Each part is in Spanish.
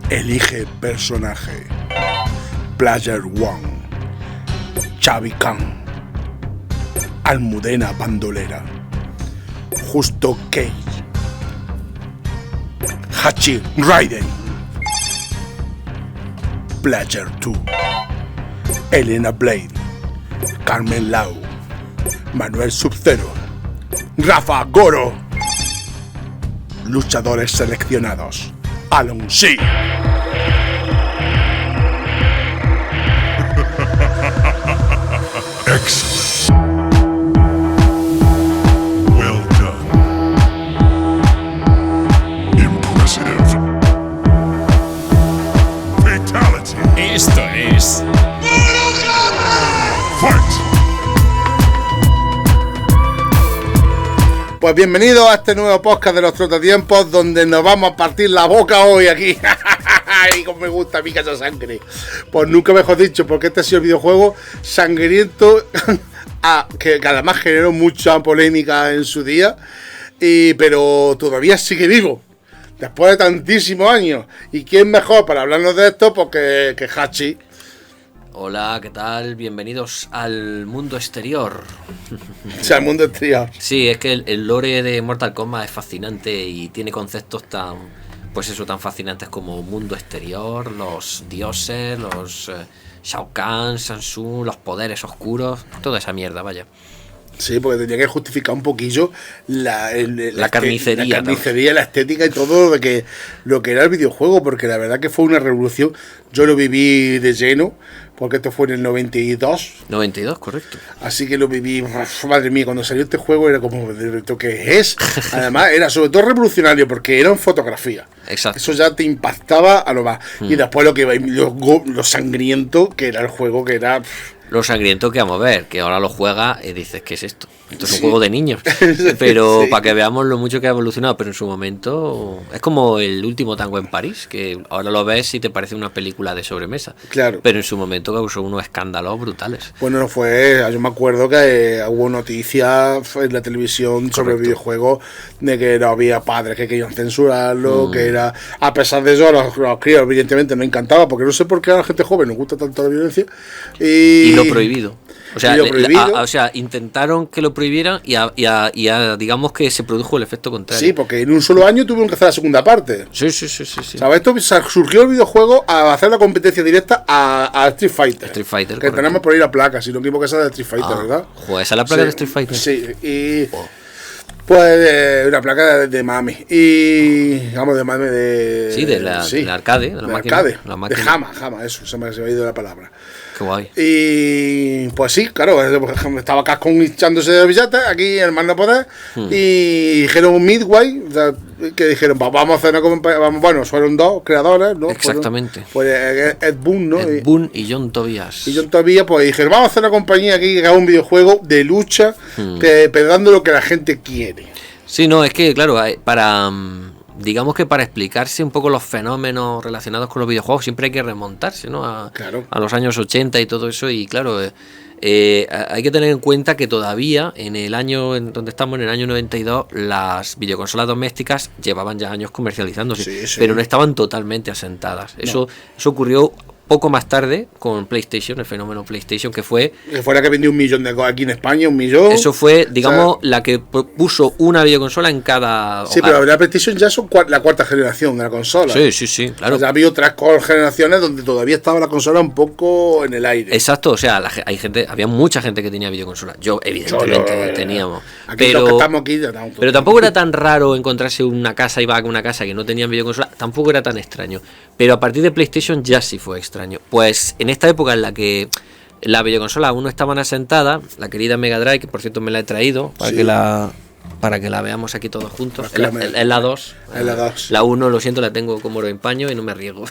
Elige personaje. Player One. Xavi Khan. Almudena Bandolera. Justo Cage. Hachi Raiden. Player 2. Elena Blade. Carmen Lau. Manuel Sub-Zero. Rafa Goro. Luchadores seleccionados. Alon C. Excellent. Well done. Impressive. Fatality. Esto es... Fight. Pues bienvenido a este nuevo podcast de los Trotatiempos, donde nos vamos a partir la boca hoy aquí. Ay, como me gusta a mí que esa sangre. Pues nunca mejor dicho, porque este ha sido el videojuego sangriento que además generó mucha polémica en su día, pero todavía sigue vivo después de tantísimos años. ¿Y quién mejor para hablarnos de esto? Porque que Hachi. Hola, ¿qué tal? Bienvenidos al mundo exterior. O sea, el mundo exterior. Sí, es que el lore de Mortal Kombat es fascinante y tiene conceptos tan fascinantes como mundo exterior, los dioses, los Shao Kahn, Shang-Tsung, los poderes oscuros, toda esa mierda, vaya. Sí, porque tenía que justificar un poquillo la carnicería, la estética y todo lo que era el videojuego, porque la verdad que fue una revolución. Yo lo viví de lleno, porque esto fue en el 92. 92, correcto. Así que lo viví, madre mía, cuando salió este juego era como, ¿esto qué es? Además, era sobre todo revolucionario, porque era en fotografía. Exacto. Eso ya te impactaba a lo más. Y después lo sangriento que era el juego, que era... Lo sangriento que vamos a ver, que ahora lo juega y dices, ¿qué es esto? Esto es un juego de niños. Pero sí, para que veamos lo mucho que ha evolucionado, pero en su momento es como el último tango en París, que ahora lo ves y te parece una película de sobremesa. Claro. Pero en su momento causó unos escándalos brutales. Bueno, no fue. Yo me acuerdo que hubo noticias en la televisión sobre el videojuego de que no había padres que querían censurarlo, que era. A pesar de eso, los críos, evidentemente, no encantaba, porque no sé por qué a la gente joven nos gusta tanto la violencia. Y lo prohibido. O sea, prohibido. Intentaron que lo prohibieran y digamos que se produjo el efecto contrario. Sí, porque en un solo año tuvieron que hacer la segunda parte. Sí. ¿Sabes? Esto surgió el videojuego a hacer la competencia directa a Street Fighter. Street Fighter, que correcto. Tenemos por ahí la placa, si no me equivoco, esa de Street Fighter, ¿verdad? Joder, esa es la placa de Street Fighter. Sí, y... Pues una placa de Mami. Y... Vamos, de Mami de... Sí, de la arcade. De la máquina. Arcade. La máquina. De Hama, eso, se me ha ido la palabra. Qué guay. Y pues sí, claro, estaba Capcom hinchándose de billetes aquí en el Mando Poder. Y dijeron Midway, o sea, que dijeron, vamos a hacer una compañía. Bueno, fueron dos creadores, ¿no? Exactamente. Pues Ed Boon, ¿no? Ed Boon y John Tobias. Y John Tobias, pues dijeron, vamos a hacer una compañía aquí que haga un videojuego de lucha, dando lo que la gente quiere. Sí, no, es que, claro, digamos que para explicarse un poco los fenómenos relacionados con los videojuegos siempre hay que remontarse, ¿no? A los años 80 y todo eso. Y claro, hay que tener en cuenta que todavía en el año en donde estamos, en el año 92, las videoconsolas domésticas llevaban ya años comercializándose, pero no estaban totalmente asentadas. Eso ocurrió poco más tarde con PlayStation, el fenómeno PlayStation, que fue la que vendió 1 millón de aquí en España, 1 millón. Eso fue, digamos, la que puso una videoconsola en cada hogar. Sí, pero la PlayStation ya son la cuarta generación de la consola. Sí, claro. O sea, ha habido 3 generaciones donde todavía estaba la consola un poco en el aire. Exacto, o sea, había mucha gente que tenía videoconsola. Yo, evidentemente, teníamos. Aquí los que estamos aquí, pero tampoco era tan raro encontrarse una casa que no tenía videoconsola, tampoco era tan extraño. Pero a partir de PlayStation ya sí fue extraño. Pues en esta época en la que las videoconsolas aún no estaban asentadas, la querida Mega Drive, que por cierto me la he traído para que la veamos aquí todos juntos. Es la 2. Es la 2. La 1, lo siento, la tengo como oro en paño y no me arriesgo.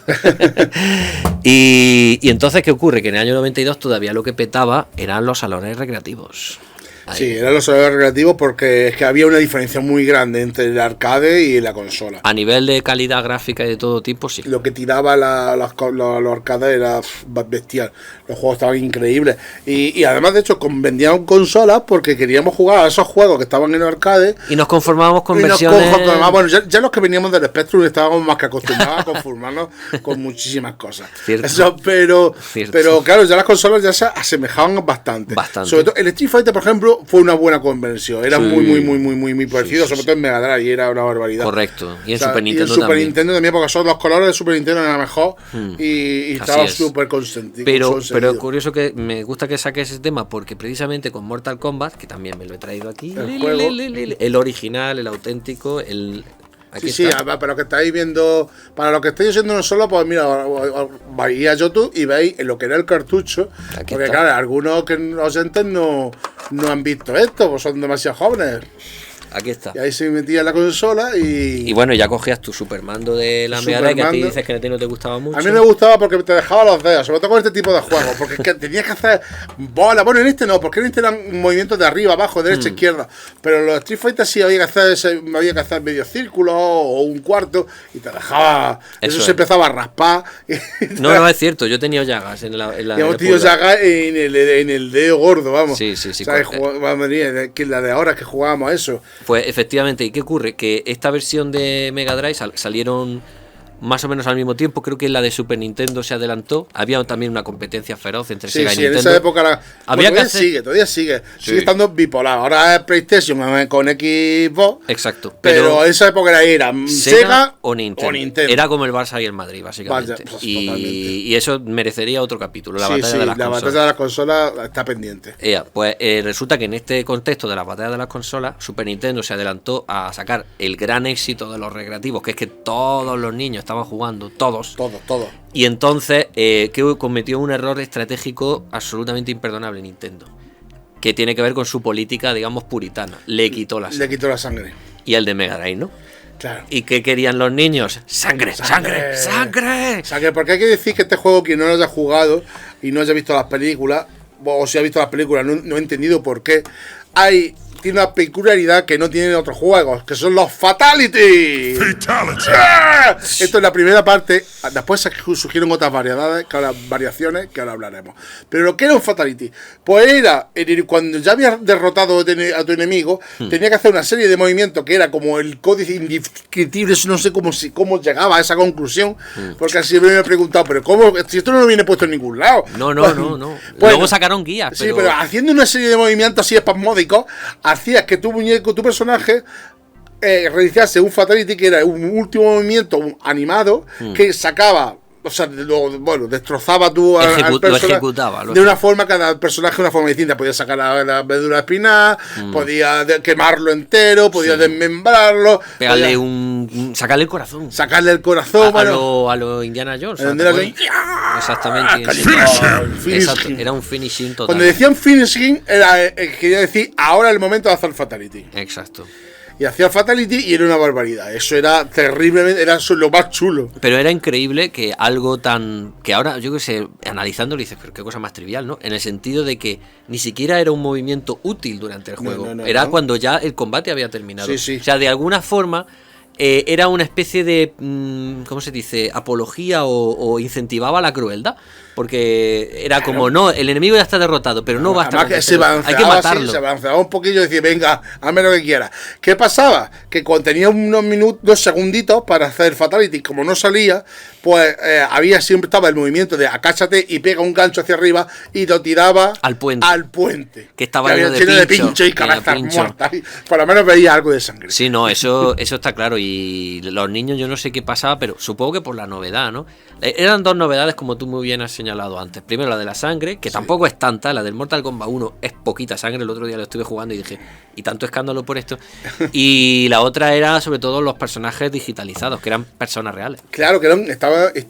y entonces, ¿qué ocurre? Que en el año 92 todavía lo que petaba eran los salones recreativos. Sí, eran los horarios recreativos porque es que había una diferencia muy grande entre el arcade y la consola. A nivel de calidad gráfica y de todo tipo, sí. Lo que tiraba los arcades era bestial. Los juegos estaban increíbles. Y además, de hecho, vendían consolas porque queríamos jugar a esos juegos que estaban en el arcade. Y nos conformábamos con versiones... Bueno, ya los que veníamos del Spectrum estábamos más que acostumbrados a conformarnos con muchísimas cosas. Eso, pero claro, ya las consolas ya se asemejaban bastante. Sobre todo el Street Fighter, por ejemplo, fue una buena conversión. Era muy parecido, sobre todo en Mega Drive, y era una barbaridad. Correcto. Y en Super Nintendo también. Y en Super Nintendo también, porque son los colores de Super Nintendo eran mejor y estaba súper consentido. Pero curioso que me gusta que saque ese tema, porque precisamente con Mortal Kombat, que también me lo he traído aquí, el original, el auténtico, aquí está. Pero que estáis viendo, para lo que estáis haciendo no solo, pues mira, vais a YouTube y veis lo que era el cartucho, aquí porque está. claro, algunos que oyentes no han visto esto, pues son demasiado jóvenes. Aquí está. Y ahí se metía en la consola y bueno, ya cogías tu Supermando de la Mega Drive, que a ti dices que a ti no te gustaba mucho. A mí me gustaba porque te dejaba los dedos, sobre todo con este tipo de juegos, porque es que tenías que hacer bola. Bueno, en este no, porque en este eran movimientos de arriba, abajo, derecha, izquierda. Pero en los Street Fighter sí había que hacer medio círculo o un cuarto y te dejaba. Eso se empezaba a raspar. No, es cierto, yo tenía llagas en la hemos tenido llagas en el dedo gordo, vamos. Sí. Que la de ahora que jugábamos a eso. Pues efectivamente, ¿y qué ocurre? Que esta versión de Mega Drive salieron más o menos al mismo tiempo. Creo que la de Super Nintendo se adelantó. Había también una competencia feroz entre Sega y Nintendo. En esa época todavía sigue estando bipolar. Ahora es PlayStation con Xbox. Exacto. Pero en esa época era Sega o Nintendo. Era como el Barça y el Madrid, básicamente. Vaya, y eso merecería otro capítulo. La batalla de las consolas. Batalla de las consolas está pendiente. Pues resulta que en este contexto de la batalla de las consolas, Super Nintendo se adelantó a sacar el gran éxito de los recreativos, que es que todos los niños estaban jugando, todos. Y entonces que cometió un error estratégico absolutamente imperdonable Nintendo, que tiene que ver con su política, digamos, puritana. Le quitó la sangre. Y el de Mega Drive, ¿no? Claro. ¿Y qué querían los niños? ¡Sangre! Porque hay que decir que este juego, quien no lo haya jugado y no haya visto las películas, o si ha visto las películas, no he entendido por qué, tiene una peculiaridad que no tienen otros juegos, que son los Fatality. Esto es la primera parte. Después surgieron otras variaciones que ahora hablaremos. Pero lo que era un Fatality, pues era cuando ya habías derrotado a tu enemigo, tenía que hacer una serie de movimientos que era como el códice indescriptible. No sé cómo llegaba a esa conclusión, porque así me he preguntado, pero ¿cómo? Si esto no lo viene puesto en ningún lado. No. Luego sacaron guías. Sí, pero haciendo una serie de movimientos así espasmódicos, hacías que tu personaje realizase un Fatality, que era un último movimiento animado que sacaba, o sea, destrozaba al personaje de una forma, cada personaje de una forma distinta. Podía sacar la médula espinal, podía quemarlo entero, podía desmembrarlo, pegarle sacarle el corazón. A lo Indiana Jones. Exactamente. Exacto. Era un finishing total. Cuando decían finishing, quería decir ahora es el momento de hacer Fatality. Exacto. Y hacía Fatality y era una barbaridad. Eso era terriblemente, era lo más chulo. Pero era increíble que algo tan... que ahora, yo qué sé, analizándolo dices, pero qué cosa más trivial, ¿no? En el sentido de que ni siquiera era un movimiento útil durante el juego. Era cuando ya el combate había terminado. Sí. O sea, de alguna forma... era una especie de, ¿cómo se dice?, apología o incentivaba la crueldad, porque era como, no, el enemigo ya está derrotado, pero no basta, hay que matarlo. Se avanzaba un poquillo y decía, venga, hazme lo que quieras. ¿Qué pasaba? Que cuando tenía unos segunditos para hacer Fatality, como no salía, pues siempre estaba el movimiento de acáchate y pega un gancho hacia arriba y lo tiraba al puente. Que estaba lleno de pincho y cabezas muertas. Por lo menos veía algo de sangre. Sí, no, eso está claro. Y los niños, yo no sé qué pasaba, pero supongo que por la novedad, ¿no? Eran dos novedades, como tú muy bien has señalado antes. Primero, la de la sangre, que tampoco es tanta. La del Mortal Kombat 1 es poquita sangre. El otro día lo estuve jugando y dije, ¿y tanto escándalo por esto? Y la otra era, sobre todo, los personajes digitalizados, que eran personas reales. Claro, que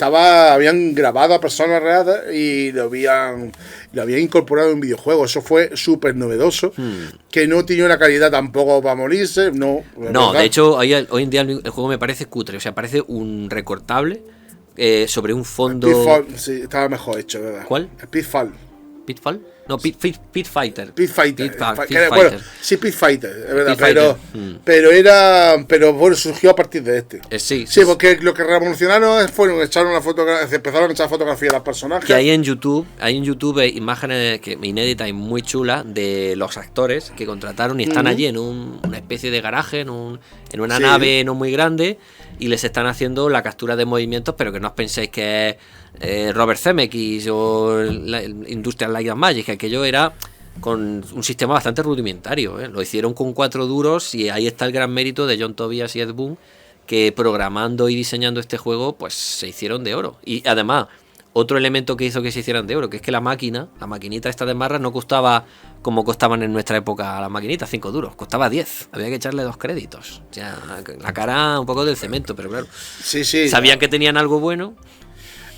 habían grabado a personas reales y lo habían incorporado en videojuegos. Eso fue súper novedoso, que no tenía una calidad tampoco para morirse. No, de hecho, hoy en día el juego me parece cutre. O sea, parece un recortable sobre un fondo... Pitfall, sí, estaba mejor hecho, ¿verdad? ¿Cuál? Pitfall. ¿Pitfall? No, Pit Fighter. Pit Fighter. Pit Bueno, Fighter. sí, Pit Fighter, es verdad, Pit pero bueno, surgió a partir de este. Sí, porque lo que revolucionaron fueron echar una fotografía, empezaron a echar fotografías de los personajes. Que hay en YouTube imágenes inéditas y muy chulas de los actores que contrataron y están allí en una especie de garaje, en una nave no muy grande, y les están haciendo la captura de movimientos, pero que no os penséis que es Robert Zemeckis o Industrial Light and Magic, que aquello era con un sistema bastante rudimentario, ¿eh? Lo hicieron con 4 duros y ahí está el gran mérito de John Tobias y Ed Boon, que programando y diseñando este juego pues se hicieron de oro. Y además, otro elemento que hizo que se hicieran de oro, que es que la maquinita esta de marras no costaba como costaban en nuestra época las maquinitas, 5 duros, costaba 10, había que echarle 2 créditos. O sea, la cara un poco del cemento, pero claro, sabían que tenían algo bueno.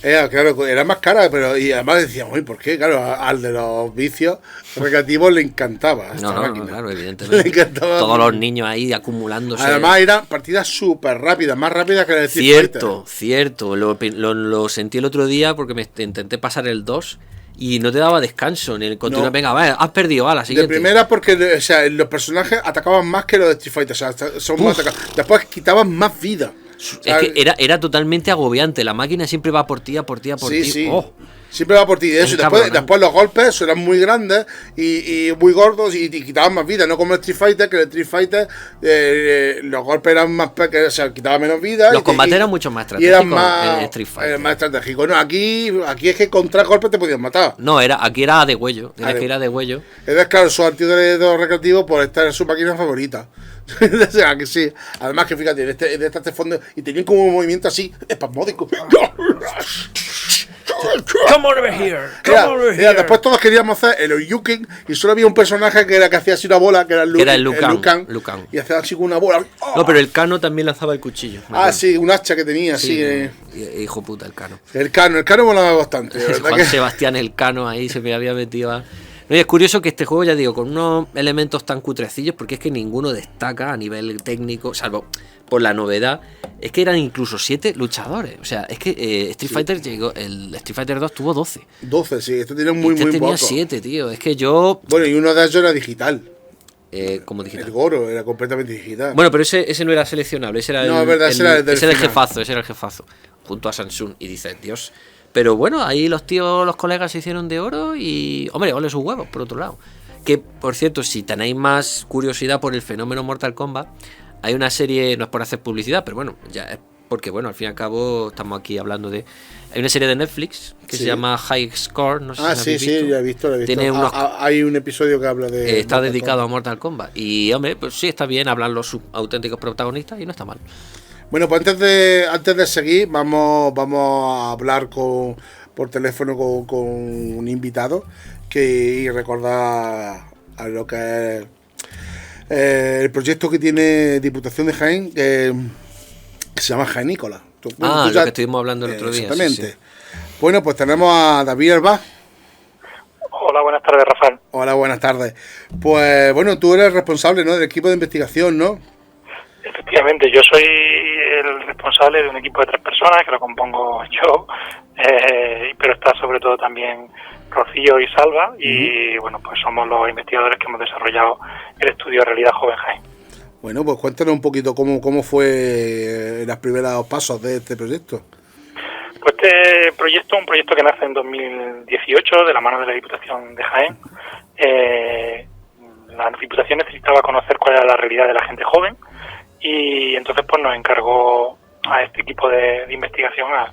Claro, era más cara, pero y además decíamos, uy, ¿por qué? Claro, al de los vicios recreativos le encantaba esta máquina. Claro, evidentemente. Le encantaba. Todos los niños ahí acumulándose. Además eran partidas súper rápidas, más rápidas que la de Street Fighter. Cierto. Lo sentí el otro día porque me intenté pasar el 2 y no te daba descanso en el continuo. Venga, vale, has perdido, la siguiente. De primera porque, o sea, los personajes atacaban más que los de Street Fighter, o sea, son más atacados. Después quitaban más vida. Es que era totalmente agobiante. La máquina siempre va por ti, Sí. Oh. Siempre va por ti. Eso. Después los golpes eran muy grandes y muy gordos y quitaban más vida. No como el Street Fighter, que el Street Fighter los golpes eran más pequeños, o sea, quitaba menos vida. Los combates eran mucho más estratégicos. Y eran más estratégicos. No, aquí es que contra golpes te podían matar. No, aquí era de huello. Entonces, claro, su antiguo de recreativo por estar en su máquina favorita. O sea, que sí. Además que fíjate, de este fondo y tenían como un movimiento así espasmódico. Come over here. Después todos queríamos hacer el Oyuken y solo había un personaje que hacía así una bola, que era el Liu Kang. Y hacía así con una bola. ¡Oh! No, pero el Kano también lanzaba el cuchillo. Sí, un hacha que tenía, sí. Hijo puta, el Kano. El Kano molaba bastante. Juan Sebastián el Kano ahí se me había metido No, y es curioso que este juego, ya digo, con unos elementos tan cutrecillos, porque es que ninguno destaca a nivel técnico, salvo por la novedad, es que eran incluso 7 luchadores. O sea, es que Street Fighter llegó, el Street Fighter 2 tuvo 12. 12, sí, este tenía muy tenía poco. 7, tío. Es que yo... Bueno, y uno de ellos era digital. ¿Cómo digital? El Goro era completamente digital. Bueno, pero ese no era seleccionable, ese era ese era el jefazo, junto a Samsung. Y dices, Dios... Pero bueno, ahí los colegas se hicieron de oro y... Hombre, ole sus huevos, por otro lado. Que, por cierto, si tenéis más curiosidad por el fenómeno Mortal Kombat, hay una serie, no es por hacer publicidad, pero bueno, ya es porque, bueno, al fin y al cabo estamos aquí hablando de... Hay una serie de Netflix que se llama High Score, no sé si la habéis visto. Sí, ya he visto. Tiene hay un episodio que habla de... Está dedicado a Mortal Kombat. Y, hombre, pues sí, está bien hablar los auténticos protagonistas y no está mal. Bueno, pues antes de seguir, vamos a hablar por teléfono con un invitado y recordar a lo que es el proyecto que tiene Diputación de Jaén, que se llama Jaénícola. Lo que estuvimos hablando el otro día. Exactamente. Sí. Bueno, pues tenemos a David Herbaz. Hola, buenas tardes, Rafael. Hola, buenas tardes. Pues bueno, tú eres responsable, ¿no?, del equipo de investigación, ¿no? Efectivamente, yo soy el responsable de un equipo de 3 personas, que lo compongo yo, pero está sobre todo también Rocío y Salva, y bueno, pues somos los investigadores que hemos desarrollado el estudio de realidad joven Jaén. Bueno, pues cuéntanos un poquito cómo fue los primeros pasos de este proyecto. Pues este proyecto es un proyecto que nace en 2018 de la mano de la Diputación de Jaén. La Diputación necesitaba conocer cuál era la realidad de la gente joven, y entonces pues nos encargó a este equipo de investigación a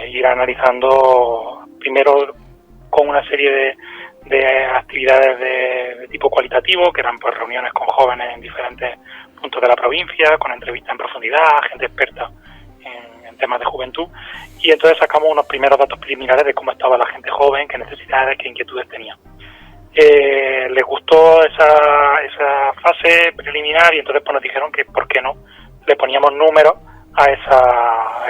ir analizando primero con una serie de actividades de tipo cualitativo, que eran pues reuniones con jóvenes en diferentes puntos de la provincia, con entrevistas en profundidad, gente experta en temas de juventud, y entonces sacamos unos primeros datos preliminares de cómo estaba la gente joven, qué necesidades, qué inquietudes tenía. Les gustó esa fase preliminar y entonces pues nos dijeron que por qué no le poníamos números a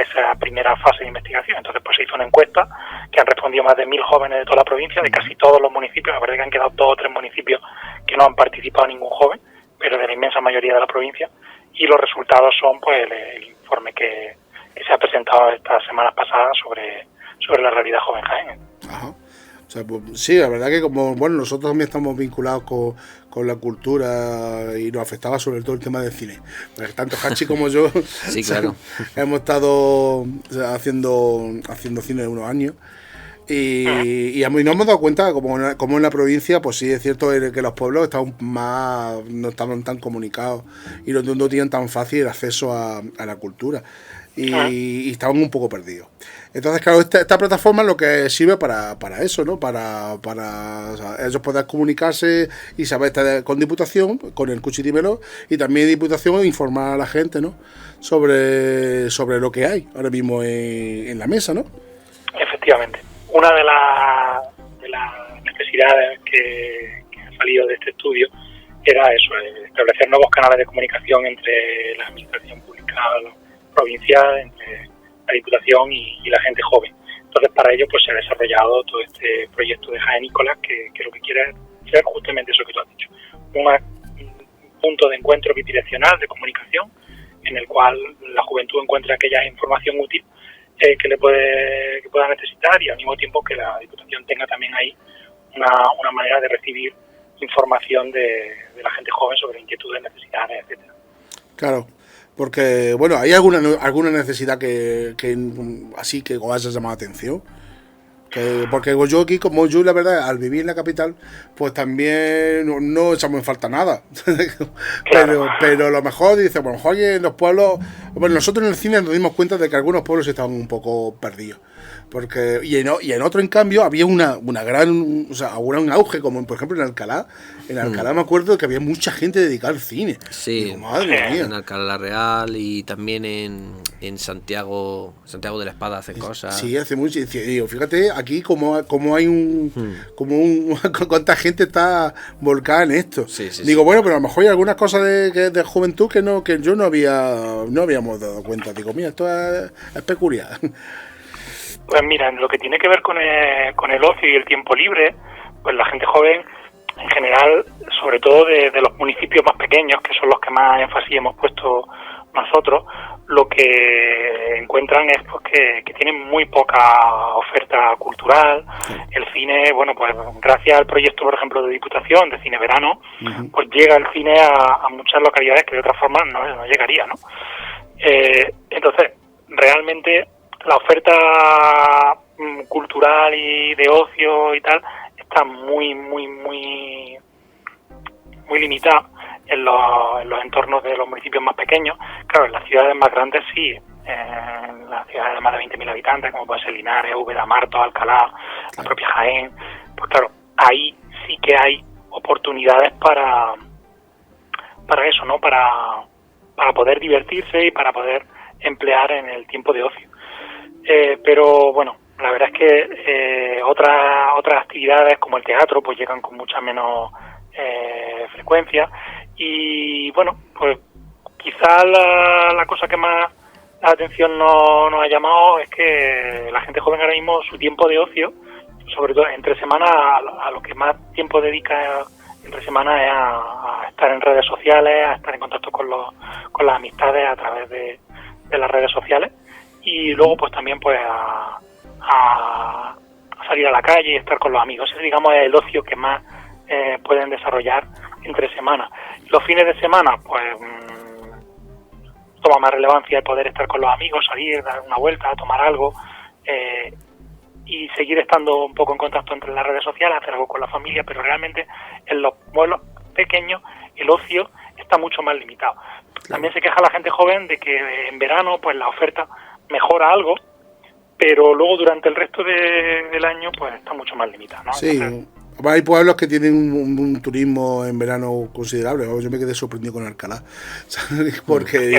esa primera fase de investigación. Entonces pues se hizo una encuesta que han respondido más de 1000 jóvenes de toda la provincia, de casi todos los municipios. Me parece que han quedado 2 o 3 municipios que no han participado ningún joven, pero de la inmensa mayoría de la provincia, y los resultados son pues el informe que se ha presentado estas semanas pasadas sobre la realidad joven Jaén. Ajá. O sea, pues, sí, la verdad que como, bueno, nosotros también estamos vinculados con la cultura y nos afectaba sobre todo el tema del cine. Porque tanto Hachi como yo sí, claro. hemos estado haciendo cine de unos años. Y a mí nos hemos dado cuenta, como en la provincia, pues sí, es cierto que los pueblos no estaban tan comunicados y no tienen tan fácil el acceso a la cultura. Y estaban un poco perdidos. Entonces, claro, esta plataforma lo que sirve para eso, ¿no? Para o sea, ellos poder comunicarse y saber estar con Diputación, con el Cuchitímelo, y también Diputación informar a la gente, ¿no? Sobre lo que hay ahora mismo en la mesa, ¿no? Efectivamente. Una de las necesidades que han salido de este estudio era eso, establecer nuevos canales de comunicación entre la administración pública provincial, entre la Diputación y la gente joven. Entonces, para ello pues se ha desarrollado todo este proyecto de Jaén Nicolás, que lo que quiere es ser justamente eso que tú has dicho, un punto de encuentro bidireccional de comunicación en el cual la juventud encuentre aquella información útil que pueda necesitar, y al mismo tiempo que la Diputación tenga también ahí una manera de recibir información de la gente joven sobre inquietudes, necesidades, etcétera. Claro. Porque, bueno, ¿hay alguna necesidad que así que os haya llamado la atención? Porque yo aquí, como yo, la verdad, al vivir en la capital, pues también no echamos en falta nada. Claro. pero a lo mejor dice, bueno, oye, en los pueblos... Bueno, nosotros en el cine nos dimos cuenta de que algunos pueblos estaban un poco perdidos. Porque y en otro, en cambio, había una gran... O sea, un auge, como por ejemplo en Alcalá. En Alcalá me acuerdo que había mucha gente dedicada al cine. Sí, digo, madre mía. En Alcalá la Real y también en Santiago de la Espada hacen cosas. Sí, hace mucho. Digo, fíjate aquí como hay cuánta gente está volcada en esto. Sí, digo, bueno, pero a lo mejor hay algunas cosas de juventud que yo no habíamos dado cuenta. Digo, mira, esto es peculiar. Pues mira, en lo que tiene que ver con el ocio y el tiempo libre, pues la gente joven, en general, sobre todo de los municipios más pequeños, que son los que más énfasis hemos puesto nosotros, lo que encuentran es pues que tienen muy poca oferta cultural. El cine, bueno, pues gracias al proyecto, por ejemplo, de Diputación, de Cine Verano, pues llega el cine a muchas localidades que de otra forma no llegaría, ¿no? Entonces, realmente la oferta cultural y de ocio y tal está muy limitada en los entornos de los municipios más pequeños. Claro, en las ciudades más grandes sí, en las ciudades de más de 20.000 habitantes, como puede ser Linares, Úbeda, Martos, Alcalá, la propia Jaén, pues claro, ahí sí que hay oportunidades para eso, ¿no? Para poder divertirse y para poder emplear en el tiempo de ocio. Pero bueno, la verdad es que otras actividades como el teatro pues llegan con mucha menos frecuencia, y bueno, pues quizás la cosa que más la atención nos ha llamado es que la gente joven ahora mismo su tiempo de ocio, sobre todo entre semana, a lo que más tiempo dedica entre semana es a estar en redes sociales, a estar en contacto con las amistades a través de las redes sociales, y luego pues también pues a salir a la calle y estar con los amigos. Ese, digamos, es el ocio que más pueden desarrollar entre semana. Los fines de semana pues toma más relevancia el poder estar con los amigos, salir, dar una vuelta, tomar algo, y seguir estando un poco en contacto entre las redes sociales, hacer algo con la familia, pero realmente en los pueblos pequeños el ocio está mucho más limitado. También se queja la gente joven de que en verano pues la oferta mejora algo, pero luego durante el resto del año pues está mucho más limitado, ¿no? Sí. Entonces, hay pueblos que tienen un turismo en verano considerable. Yo me quedé sorprendido con Alcalá, ¿sabes? Porque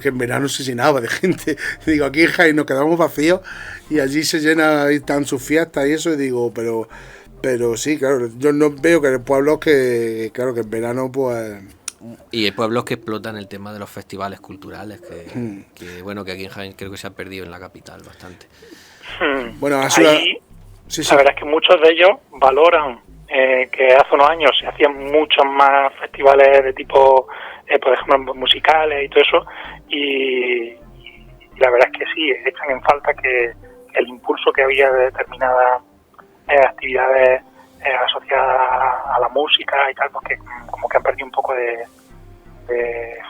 en verano se llenaba de gente. Digo, aquí en Jaén nos quedamos vacíos y allí se llena, y están sus fiestas y eso, y digo, pero sí, claro, yo no veo que en pueblos que en verano pues... Y hay pueblos que explotan el tema de los festivales culturales, que bueno, que aquí en Jaén creo que se ha perdido en la capital bastante. Bueno, ahí, sí. La verdad es que muchos de ellos valoran que hace unos años se hacían muchos más festivales de tipo, por ejemplo, musicales y todo eso, y la verdad es que sí, echan en falta que el impulso que había de determinadas actividades asociadas a la música y tal, porque como que han perdido un poco de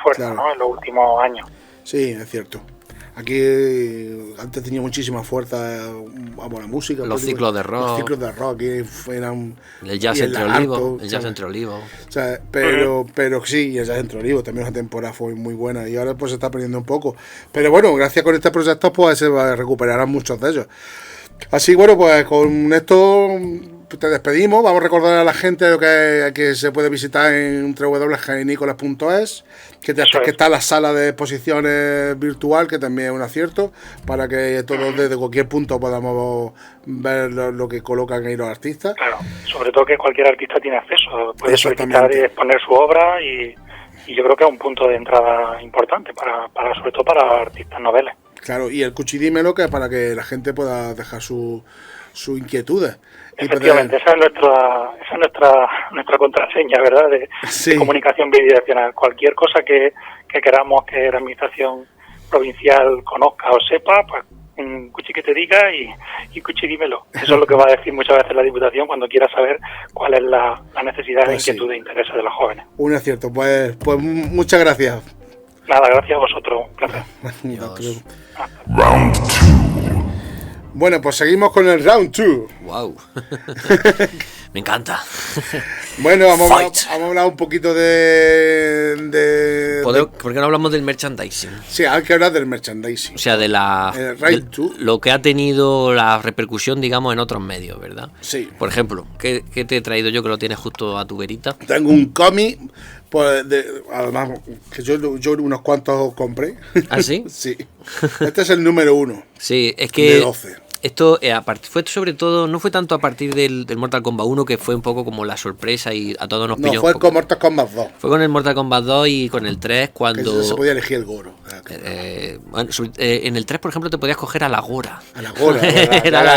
fuerza, Claro. ¿no? En los últimos años. Sí, es cierto. Aquí antes tenía muchísima fuerza la música. Los ciclos de rock. Los ciclos de rock aquí eran... El jazz y el entre lagarto, olivos. El jazz ¿sabes? entre olivos. O sea, pero sí, y el jazz entre olivos también una temporada fue muy buena y ahora pues se está perdiendo un poco. Pero bueno, gracias con este proyecto pues se recuperarán muchos de ellos. Así, bueno, pues con esto te despedimos. Vamos a recordar a la gente lo que se puede visitar en www.jaenicolas.es, que está la sala de exposiciones virtual, que también es un acierto, para que todos desde cualquier punto podamos ver lo que colocan ahí los artistas. Claro, sobre todo que cualquier artista tiene acceso, puede solicitar Exactamente. y exponer su obra y yo creo que es un punto de entrada importante para sobre todo para artistas noveles. Claro, y el cuchidímelo, que es para que la gente pueda dejar sus inquietudes. Y Efectivamente, esa es nuestra contraseña, ¿verdad? De comunicación bidireccional. Cualquier cosa que queramos que la administración provincial conozca o sepa, pues Cuchi que te diga y Cuchi dímelo. Eso es lo que va a decir muchas veces la Diputación cuando quiera saber cuál es la necesidad, Pues inquietud e intereses de los jóvenes. Un acierto, pues muchas gracias. Nada, gracias a vosotros, un placer. Round 2. Bueno, pues seguimos con el round 2. Wow. Me encanta. Bueno, vamos a hablar un poquito de ¿Por qué no hablamos del merchandising? Sí, hay que hablar del merchandising. O sea, de lo que ha tenido la repercusión, digamos, en otros medios, ¿verdad? Sí. Por ejemplo, ¿qué te he traído yo que lo tienes justo a tu verita? Tengo un cómic, pues, además, que yo unos cuantos compré. ¿Ah, sí? Sí. Este es el número 1. Sí, es que... De 12. Esto fue sobre todo, no fue tanto a partir del Mortal Kombat 1, que fue un poco como la sorpresa y a todos nos pilló. No, fue con Mortal Kombat 2. Fue con el Mortal Kombat 2 y con el 3 cuando... Que se podía elegir el Goro. En el 3, por ejemplo, te podías coger a la Gora. A la Gora,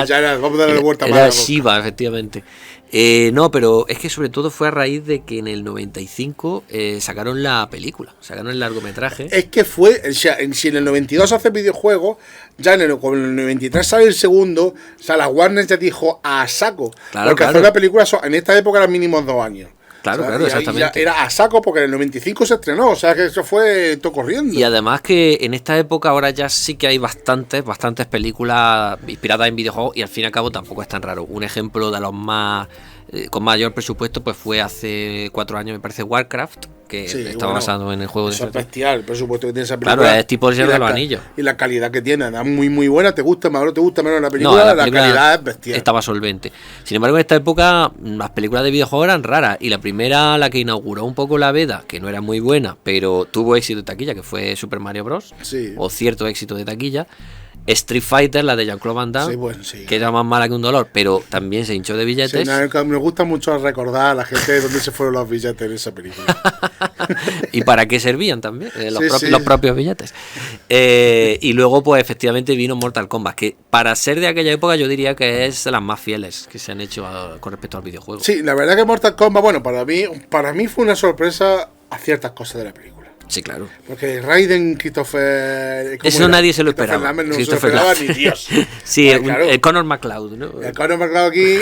ya era vamos a darle vuelta más. Era Shiva, efectivamente. No, pero es que sobre todo fue a raíz de que en el 95 sacaron la película, sacaron el largometraje. Es que si en el 92 hace videojuegos, ya con el 93 sale el segundo, o sea, la Warner ya dijo a saco. Claro, porque hacer una película en esta época eran mínimo 2 años. Claro, o sea, claro, exactamente. Era a saco porque en el 95 se estrenó, o sea que eso fue todo corriendo. Y además que en esta época ahora ya sí que hay bastantes películas inspiradas en videojuegos y al fin y al cabo tampoco es tan raro. Un ejemplo de los más con mayor presupuesto pues fue hace 4 años, me parece, Warcraft, que estaba basado en el juego de... Es bestial el presupuesto que tiene esa película. Claro, es tipo el Señor de los Anillos. Y la calidad que tiene, muy muy buena, te gusta más o te gusta menos la película, la calidad es bestial. Estaba solvente. Sin embargo, en esta época las películas de videojuegos eran raras y la primera, la que inauguró un poco la veda, que no era muy buena, pero tuvo éxito de taquilla, que fue Super Mario Bros. Sí. O cierto éxito de taquilla. Street Fighter, la de Jean-Claude Van Damme, que era más mala que un dolor, pero también se hinchó de billetes. Sí, me gusta mucho recordar a la gente de dónde se fueron los billetes en esa película. Y para qué servían también, los propios billetes. Y luego, pues efectivamente vino Mortal Kombat, que para ser de aquella época yo diría que es de las más fieles que se han hecho con respecto al videojuego. Sí, la verdad que Mortal Kombat, bueno, para mí fue una sorpresa a ciertas cosas de la película. Sí, claro. Porque Raiden, Christopher... Eso nadie se lo esperaba. No se lo esperaba ni Dios. Sí, claro, el Connor McCloud, ¿no? El Connor McCloud aquí,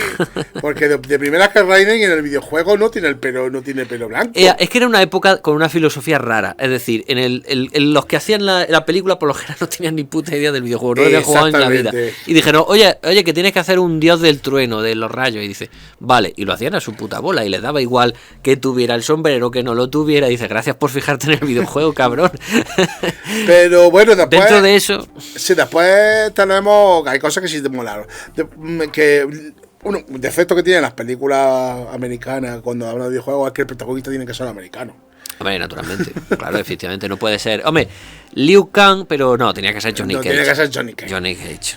porque de primeras que Raiden en el videojuego no tiene pelo blanco. Es que era una época con una filosofía rara. Es decir, en los que hacían la película por lo general no tenían ni puta idea del videojuego, no lo habían jugado en la vida. Y dijeron, oye, que tienes que hacer un dios del trueno, de los rayos. Y dice, vale, y lo hacían a su puta bola. Y les daba igual que tuviera el sombrero, que no lo tuviera. Y dice, gracias por fijarte en el videojuego, cabrón. Pero bueno, después... Dentro de eso... Sí, después hay cosas que sí te molaron. Un defecto que tienen las películas americanas cuando hablan de videojuegos es que el protagonista tiene que ser americano. Hombre, naturalmente. Claro, efectivamente, no puede ser... Hombre, Liu Kang, pero no, tenía que ser Johnny Cage. Tenía que ser Johnny Cage. Johnny Cage.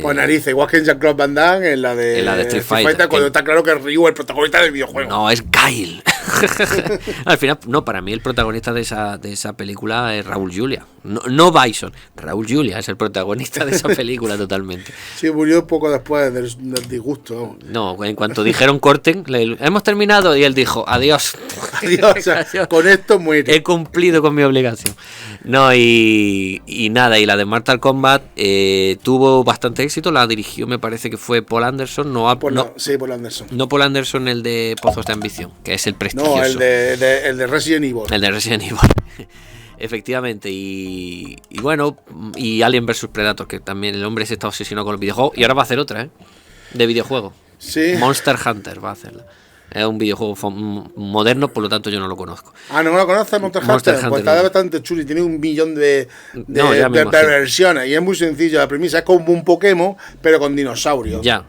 Pues narices, igual que en Jean-Claude Van Damme, en la de Street Fighter, cuando está claro que Ryu es el protagonista del videojuego. No, es Kyle. Al final, no, para mí el protagonista de esa película es Raúl Julia. No Bison, Raúl Julia es el protagonista de esa película totalmente. Sí, murió un poco después del disgusto. No, en cuanto dijeron corten, hemos terminado y él dijo adiós. Adiós, o sea, con esto muere. He cumplido con mi obligación. No, y nada, y la de Mortal Kombat tuvo bastante éxito. La dirigió, me parece que fue Paul Anderson. Sí, Paul Anderson. No Paul Anderson, el de Pozos de Ambición, que es el prestigioso. No, el de Resident Evil. El de Resident Evil. Efectivamente, y bueno, y Alien vs Predator, que también el hombre se está obsesionado con los videojuegos, y ahora va a hacer otra, de videojuego. Sí. Monster Hunter va a hacerla. Es un videojuego moderno, por lo tanto yo no lo conozco. Ah, ¿no lo conoces, Monster Hunter? Pues está bastante chulo y tiene 1 millón de versiones. Y es muy sencillo la premisa, es como un Pokémon, pero con dinosaurios. Ya.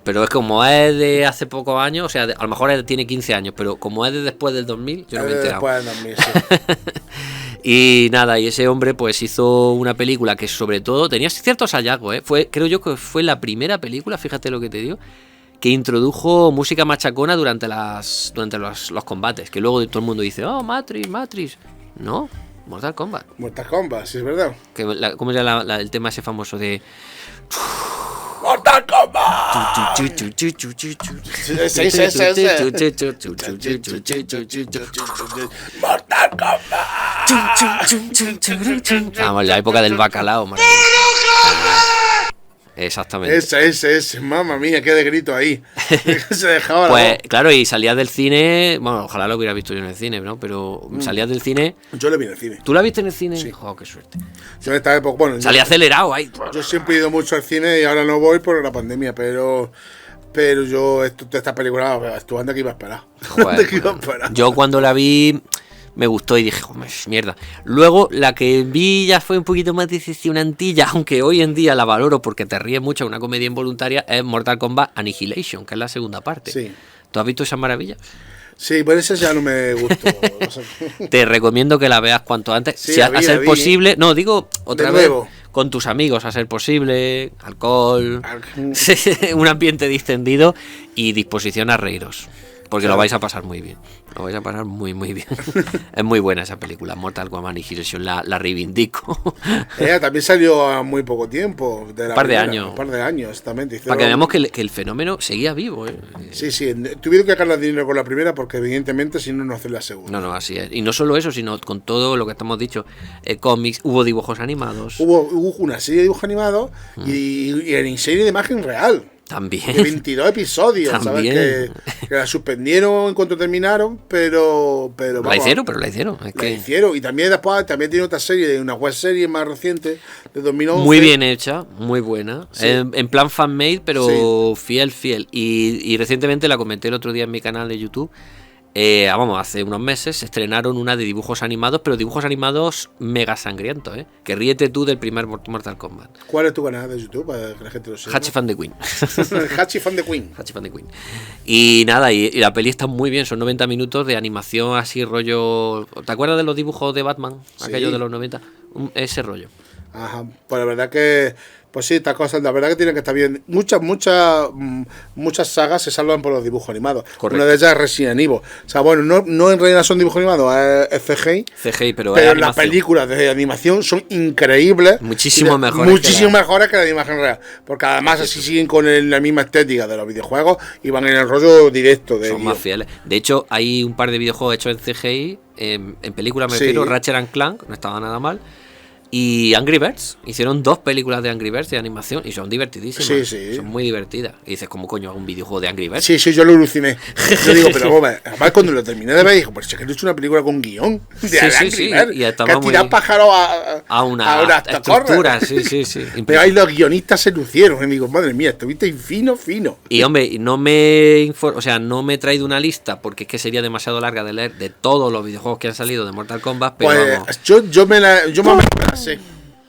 Pero es como es de hace pocos años, o sea, a lo mejor tiene 15 años, pero como es de después del 2000, yo no me he enterado. Después del 2000, sí. Y nada, y ese hombre pues hizo una película que sobre todo tenía ciertos hallazgos, creo yo que fue la primera película, fíjate lo que te digo, que introdujo música machacona durante los combates, que luego todo el mundo dice, oh, Matrix, no, Mortal Kombat, sí es verdad. ¿Cómo era el tema ese famoso de Mortal Kombat? Ese. Mortal Kombat. Vamos, la época del bacalao, Martín. Exactamente. Ese, mamma mía, qué de grito ahí. Se dejaba pues claro, y salías del cine, bueno, ojalá lo hubiera visto yo en el cine, ¿no? Pero salías del cine. Yo lo vi en el cine. ¿Tú la viste en el cine? Sí. ¡Oh, qué suerte! Yo en esta época, bueno, salía acelerado ahí. Yo siempre he ido mucho al cine y ahora no voy por la pandemia, pero yo esta película estuve antes que iba a esperar. Joder, yo cuando la vi me gustó y dije, joder, mierda. Luego la que vi ya fue un poquito más decepcionantilla, aunque hoy en día la valoro porque te ríes mucho, una comedia involuntaria, es Mortal Kombat Annihilation, que es la segunda parte. Sí. ¿Tú has visto esa maravilla? Sí, pero esa ya no me gustó. Te recomiendo que la veas cuanto antes. Sí, si a ser posible, no, digo otra vez, con tus amigos, a ser posible, alcohol, un ambiente distendido y disposición a reíros. Porque lo vais a pasar muy bien. Lo vais a pasar muy, muy bien. Es muy buena esa película, Mortal Kombat Annihilation, la reivindico. Ella también salió a muy poco tiempo. Un par de años. Un par de años, exactamente. Para que veamos que el fenómeno seguía vivo. Sí. Tuvieron que ganar dinero con la primera porque evidentemente si no hacen la segunda. No, así es. Y no solo eso, sino con todo lo que estamos dicho. Cómics, hubo dibujos animados. Hubo una serie de dibujos animados y en serie de imagen real. También. De 22 episodios, También. ¿sabes? Que la suspendieron en cuanto terminaron, pero vamos, la hicieron. Hicieron. Y también después tiene otra serie, una web serie más reciente, de 2011. Muy bien hecha, muy buena. Sí. En plan fan-made, pero sí. fiel. Y recientemente la comenté el otro día en mi canal de YouTube. Hace unos meses se estrenaron una de dibujos animados, pero dibujos animados mega sangrientos, que ríete tú del primer Mortal Kombat. ¿Cuál es tu canal de YouTube para que la gente lo sepa? Hachi Fan de Queen. Hachi Fan de Queen. Y nada, y la peli está muy bien, son 90 minutos de animación así rollo... ¿Te acuerdas de los dibujos de Batman? Sí. Aquellos de los 90. Ese rollo. Ajá, pues la verdad que... Pues sí, estas cosas, la verdad que tienen que estar bien. Muchas sagas se salvan por los dibujos animados. Correcto. Una de ellas es Resident Evil. O sea, bueno, no en realidad son dibujos animados, es CGI. CGI, pero las películas de animación son increíbles. Muchísimo mejores. Muchísimo mejores que la de imagen real. Porque además así siguen con la misma estética de los videojuegos y van en el rollo directo de son ellos. Más fieles. De hecho, hay un par de videojuegos hechos en CGI. En películas me refiero, Ratchet & Clank, no estaba nada mal. Y Angry Birds, hicieron 2 películas de Angry Birds de animación y son divertidísimas. Sí. Son muy divertidas. Y dices, ¿cómo coño hago un videojuego de Angry Birds? Sí, yo lo aluciné. Yo digo, pero además cuando lo terminé de ver, dijo, pues es que he hecho una película con guión de Angry Birds. Y que tirar pájaros a una estructura. Sí. Pero ahí los guionistas se lucieron. Y digo, madre mía, estuviste fino. Y hombre, no me he traído una lista porque es que sería demasiado larga de leer de todos los videojuegos que han salido de Mortal Kombat. Pero pues vamos. yo me la sé.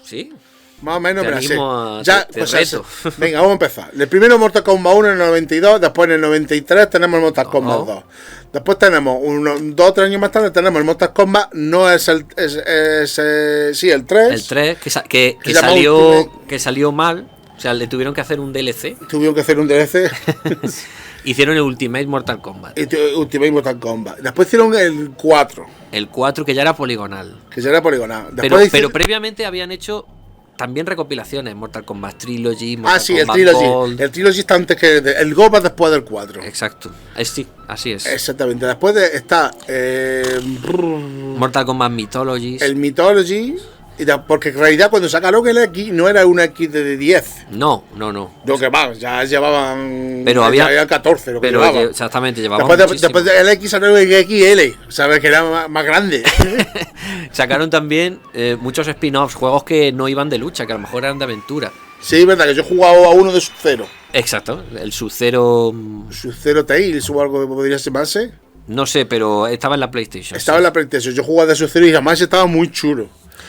¿Sí? Más o menos me la sé. Ya, te reto. Venga, vamos a empezar. El primero Mortal Kombat 1 en el 92, después en el 93 tenemos el Mortal Kombat 2. Después tenemos 2 o 3 años más tarde tenemos el Mortal Kombat, no es el 3. El 3, que salió mal, o sea, le tuvieron que hacer un DLC. Hicieron el Ultimate Mortal Kombat. Después hicieron el 4. El 4 que ya era poligonal. Después Pero previamente habían hecho también recopilaciones, Mortal Kombat Trilogy, Mortal Sí, Kombat el Trilogy. Gold. El Trilogy está antes que el Gold va después del 4. Exacto. Sí, así es. Exactamente. Después está Mortal Kombat Mythologies. el Mythology. Porque en realidad cuando sacaron el X no era una X de 10. No. Lo que va, ya llevaban. Pero ya había. llevaban 14 lo que Pero llevaban. exactamente, llevaban Después del X salió el XL, ¿sabes? Que era más grande. Sacaron también muchos spin-offs, juegos que no iban de lucha, que a lo mejor eran de aventura. Sí, es verdad que yo he jugado a uno de Sub-Zero. Exacto, el Sub-Zero. Sub-Zero Tales o algo que podría llamarse. No sé, pero estaba en la PlayStation. Estaba en la PlayStation. Yo jugaba de Sub-Zero y además estaba muy chulo.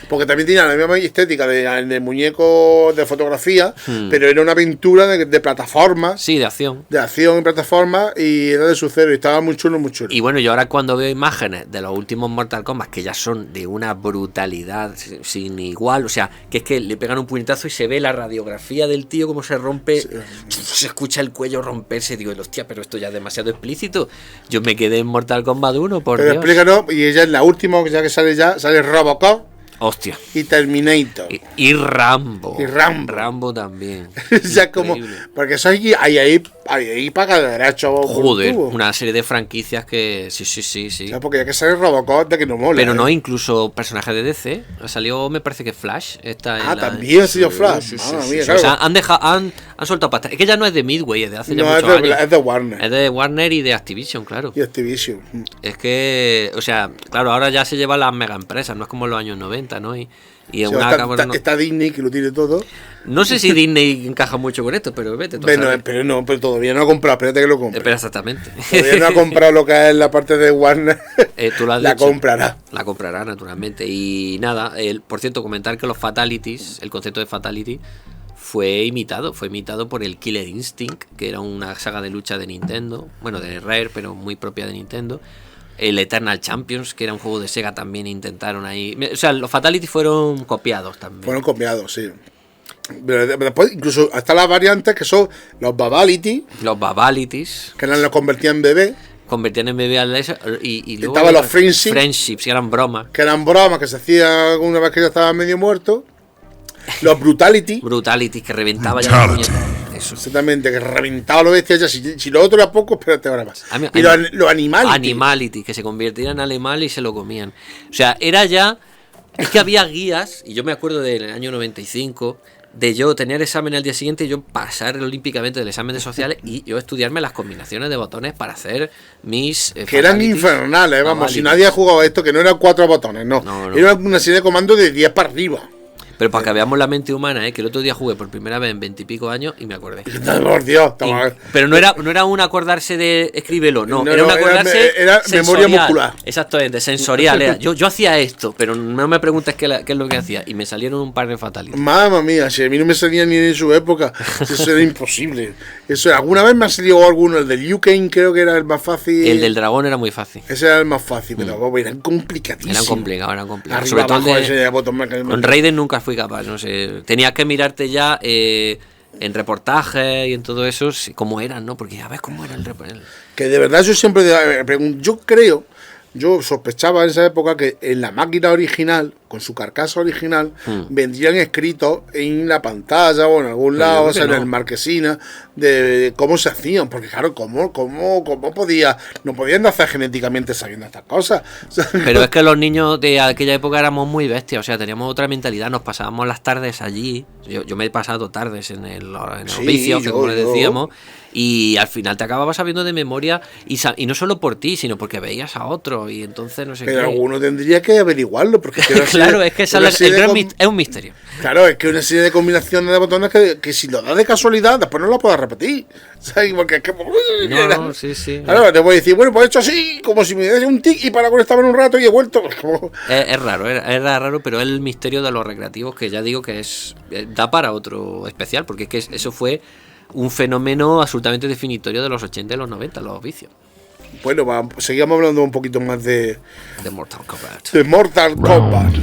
Porque también tenía la misma estética de muñeco de fotografía, pero era una aventura de plataformas. Sí, de acción. De acción en plataforma y era de Sub-Zero y estaba muy chulo, muy chulo. Y bueno, yo ahora cuando veo imágenes de los últimos Mortal Kombat, que ya son de una brutalidad sin igual, o sea, que es que le pegan un puñetazo y se ve la radiografía del tío como se rompe, se escucha el cuello romperse, digo, hostia, pero esto ya es demasiado explícito. Yo me quedé en Mortal Kombat 1, por pero Dios. explícanos, y ella es la última, ya que sale Robocop. Hostia. Y Terminator. Y Rambo. Y Rambo. Rambo también. Ya como. Porque eso ahí paga de derecho. Joder, una serie de franquicias que. Sí. O sea, porque ya que sale Robocop de que no mola. Pero no, incluso personajes de DC. Salió, me parece que Flash. También ha sido Flash. Sí, Claro. O sea, han soltado pasta. Es que ya no es de Midway, es de hace ya muchos años. Es de Warner. Es de Warner y de Activision, claro. Y Activision. Es que, o sea, claro, ahora ya se llevan las mega empresas, no es como en los años 90, ¿no? Y en está Disney que lo tiene todo. No sé si Disney encaja mucho con esto, pero vete. Pero todavía no ha comprado, espérate que lo compre. Pero exactamente. Todavía no ha comprado lo que es la parte de Warner. Tú lo has la dicho. comprará. La comprará, naturalmente. Y nada, por cierto, comentar que los Fatalities, el concepto de Fatality, fue imitado por el Killer Instinct, que era una saga de lucha de Nintendo, bueno, de Rare, pero muy propia de Nintendo. El Eternal Champions, que era un juego de Sega, también intentaron ahí. O sea, los Fatality fueron copiados también. Fueron copiados, sí. Pero después, incluso hasta las variantes que son los Babality. Los Babalities. Que los convertían en bebé. Convertían en bebé al y luego estaban los Friendships, que eran bromas. Que eran bromas que se hacían una vez que ya estaba medio muerto. Los Brutality. Brutality, que reventaba ya la puñeta. Eso. Exactamente, que reventaba los bestias ya. Si lo otro era poco, espérate ahora más. Y los Animality. Animality, que se convertían en animal y se lo comían. O sea, era ya. Es que había guías, y yo me acuerdo del año 95, de yo tener examen al día siguiente y yo pasar olímpicamente del examen de sociales y yo estudiarme las combinaciones de botones para hacer mis. Que eran infernales, vamos. Si nadie ha jugado esto, que no eran 4 botones, no. Era una serie de comandos de 10 para arriba. Pero para que veamos la mente humana, que el otro día jugué por primera vez en 20 y pico años y me acordé. Por Dios, pero no era un acordarse de escríbelo, no era un acordarse. Era memoria muscular. Exactamente, sensorial. Era. Yo hacía esto, pero no me preguntes qué es lo que hacía. Y me salieron un par de fatalities. Mamma mía, si a mí no me salía ni en su época, eso era imposible. Eso, alguna vez me ha salido alguno, el del Liu Kang creo que era el más fácil. El del dragón era muy fácil. Ese era el más fácil, pero eran complicadísimos. Eran complicados. Arriba, sobre todo abajo, el de. Con Raiden nunca fui capaz, no sé. Tenías que mirarte ya en reportajes y en todo eso, cómo eran, ¿no? Porque ya ves cómo era el reportaje. Que de verdad yo siempre pregunto, yo sospechaba en esa época que en la máquina original, con su carcasa original, vendrían escritos en la pantalla o en algún lado, o sea, en el marquesina, de cómo se hacían, porque claro, cómo no podían nacer genéticamente sabiendo estas cosas. O sea, pero es que los niños de aquella época éramos muy bestias, o sea, teníamos otra mentalidad, nos pasábamos las tardes allí, yo me he pasado tardes en los vicios, que como le decíamos, y al final te acababas sabiendo de memoria, y no solo por ti, sino porque veías a otro, y entonces no sé pero qué. alguno tendría que averiguarlo, porque claro, es que es un misterio. Claro, es que una serie de combinaciones de botones que si lo das de casualidad, después no lo puedes repetir. ¿Sabes? Porque es que. No, sí. Claro, te voy a decir, bueno, pues he hecho así, como si me diese un tic y para conectarme en un rato y he vuelto. Es raro, era raro, pero es el misterio de los recreativos que ya digo que da para otro especial, porque es que eso fue un fenómeno absolutamente definitorio de los 80 y los 90, los vicios. Bueno, seguimos hablando un poquito más de Mortal Kombat. De Mortal Kombat.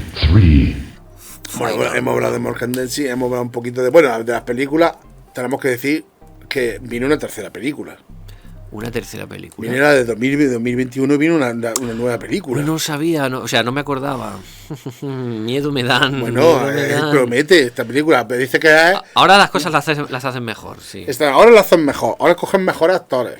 Bueno, hemos hablado de Mortal Kombat, sí, hemos hablado un poquito de las películas. Tenemos que decir que vino una tercera película. Una tercera película. Viene la de 2021, viene una nueva película. No sabía, o sea, no me acordaba. Miedo me dan. Bueno, promete esta película. Dice que es. Ahora las cosas las hacen mejor, sí. Ahora las hacen mejor. Ahora cogen mejores actores.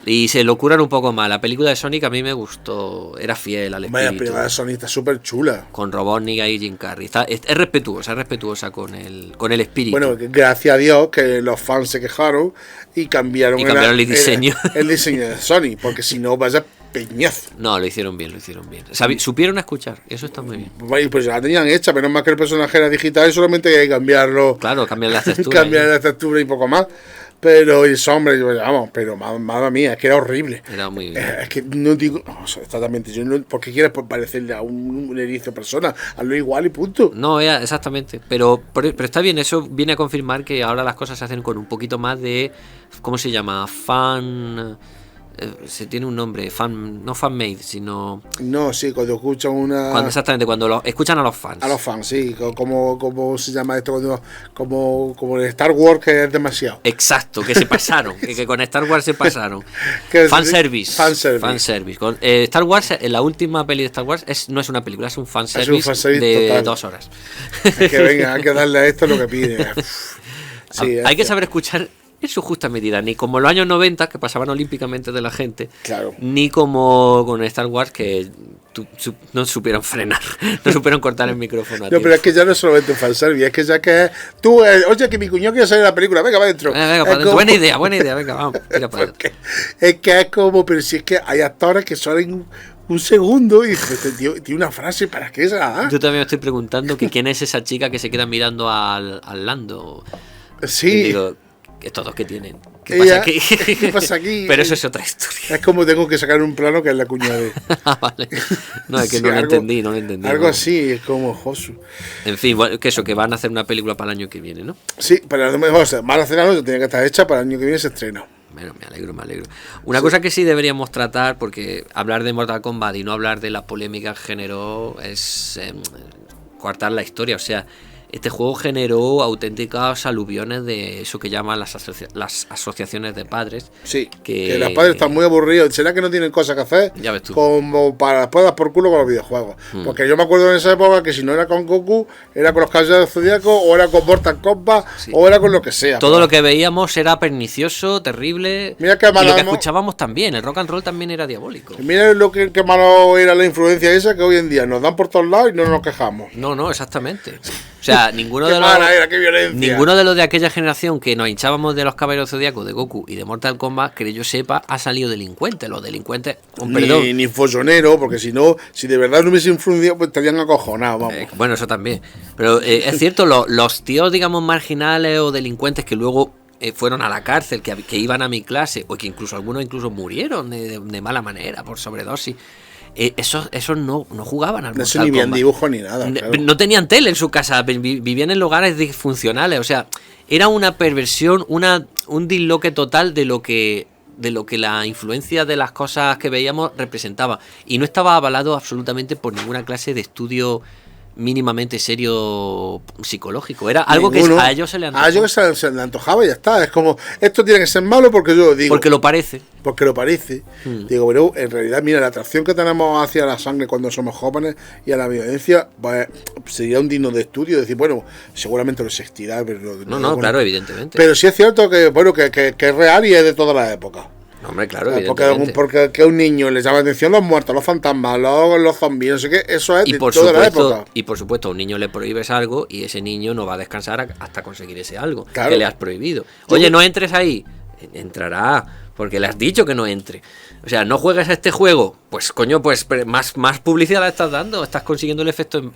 Y se lo curan un poco más. La película de Sonic a mí me gustó. Era fiel al espíritu. Vaya, la película de Sonic está súper chula. Con Robotnik y Jim Carrey. Es respetuosa con el espíritu. Bueno, gracias a Dios que los fans se quejaron y cambiaron el diseño. El diseño de Sonic, porque si no vaya peñazo. No, lo hicieron bien. Supieron escuchar, eso está muy bien. Pues ya la tenían hecha, menos más que el personaje era digital y solamente hay que cambiarlo. Claro, cambiar la textura. Cambiar la textura y poco más. Pero el hombre, vamos, pero madre mía, es que era horrible. Era muy bien. Es que no digo, exactamente, yo no, ¿por qué quieres parecerle a un erizo persona? Hazlo igual y punto. No, exactamente. Pero está bien, eso viene a confirmar que ahora las cosas se hacen con un poquito más de, ¿cómo se llama? Se tiene un nombre, no fan-made, sino... No, sí, cuando escuchan cuando escuchan a los fans. A los fans, sí, como se llama esto, como el Star Wars, que es demasiado. Exacto, que se pasaron, que con Star Wars se pasaron. Fanservice. Con Star Wars, la última peli de Star Wars no es una película, es un fanservice de total. 2 horas. Es que venga, hay que darle a esto lo que pide. Sí, hay que saber escuchar en su justa medida, ni como en los años 90 que pasaban olímpicamente de la gente, claro, ni como con Star Wars que no supieron frenar, no supieron cortar el micrófono. No, pero es que ya no es solamente un fanservice, es que ya que tú, oye, que mi cuñado quiere salir de la película, venga, va adentro. Buena idea, venga, vamos, tira para adelante. Es que es como, pero si es que hay actores que salen un segundo y dices, tío, tiene una frase, ¿para qué se la da? Yo también me estoy preguntando que quién es esa chica que se queda mirando al Lando. Sí. Y digo, estos dos que tienen. ¿Qué pasa aquí? Pero eso es otra historia. Es como tengo que sacar un plano que es la cuñada de... Vale. No, es que sí, no lo entendí. Algo así, es como Josu. En fin, bueno, que van a hacer una película para el año que viene, ¿no? Sí, pero a lo mejor van a hacer algo que tenía que estar hecha para el año que viene se estrena. Bueno, me alegro. Una cosa que sí deberíamos tratar, porque hablar de Mortal Kombat y no hablar de la polémica que generó es coartar la historia, o sea... Este juego generó auténticas aluviones de eso que llaman las asociaciones de padres. Sí, que los padres están muy aburridos. ¿Será que no tienen cosas que hacer? Ya ves tú. Como para después dar por culo con los videojuegos. Porque yo me acuerdo en esa época que si no era con Goku, era con los Caballeros del Zodíaco, o era con Mortal Kombat, o era con lo que sea. Todo lo que veíamos era pernicioso, terrible. Mira que malo, y lo que escuchábamos también, el rock and roll también era diabólico. Mira lo que malo era la influencia esa que hoy en día nos dan por todos lados y no nos quejamos. No, exactamente. O sea, ninguno de los de aquella generación que nos hinchábamos de los Caballeros Zodíacos, de Goku y de Mortal Kombat, que yo sepa, ha salido delincuente. Los delincuentes, ni follonero, porque si de verdad no hubiese influido, pues estarían acojonados, vamos. Bueno, eso también. Pero es cierto, los tíos, digamos, marginales o delincuentes que luego fueron a la cárcel, que iban a mi clase, o que algunos murieron de mala manera, por sobredosis. Esos no jugaban al Mortal Kombat. No ni bien dibujo ni nada. Claro. No tenían tele en su casa, vivían en lugares disfuncionales. O sea, era una perversión, un disloque total de lo que la influencia de las cosas que veíamos representaba. Y no estaba avalado absolutamente por ninguna clase de estudio mínimamente serio psicológico. Era algo que a ellos se le antojaba. A ellos se le antojaba y ya está. Es como, esto tiene que ser malo porque yo lo digo. Porque lo parece. Digo, pero en realidad, mira, la atracción que tenemos hacia la sangre cuando somos jóvenes y a la violencia, pues, sería un digno de estudio. Decir, bueno, seguramente lo existirá, pero claro, evidentemente. Pero sí es cierto que es real y es de toda la época. No, hombre, claro, porque a un niño le llama atención los muertos, los fantasmas, los zombies, no sé qué, eso es de toda la época. Y por supuesto, a un niño le prohíbes algo y ese niño no va a descansar hasta conseguir ese algo claro. Que le has prohibido. Oye, no entres ahí. Entrará, porque le has dicho que no entre. O sea, no juegues a este juego. Pues coño, pues más publicidad le estás dando. Estás consiguiendo el efecto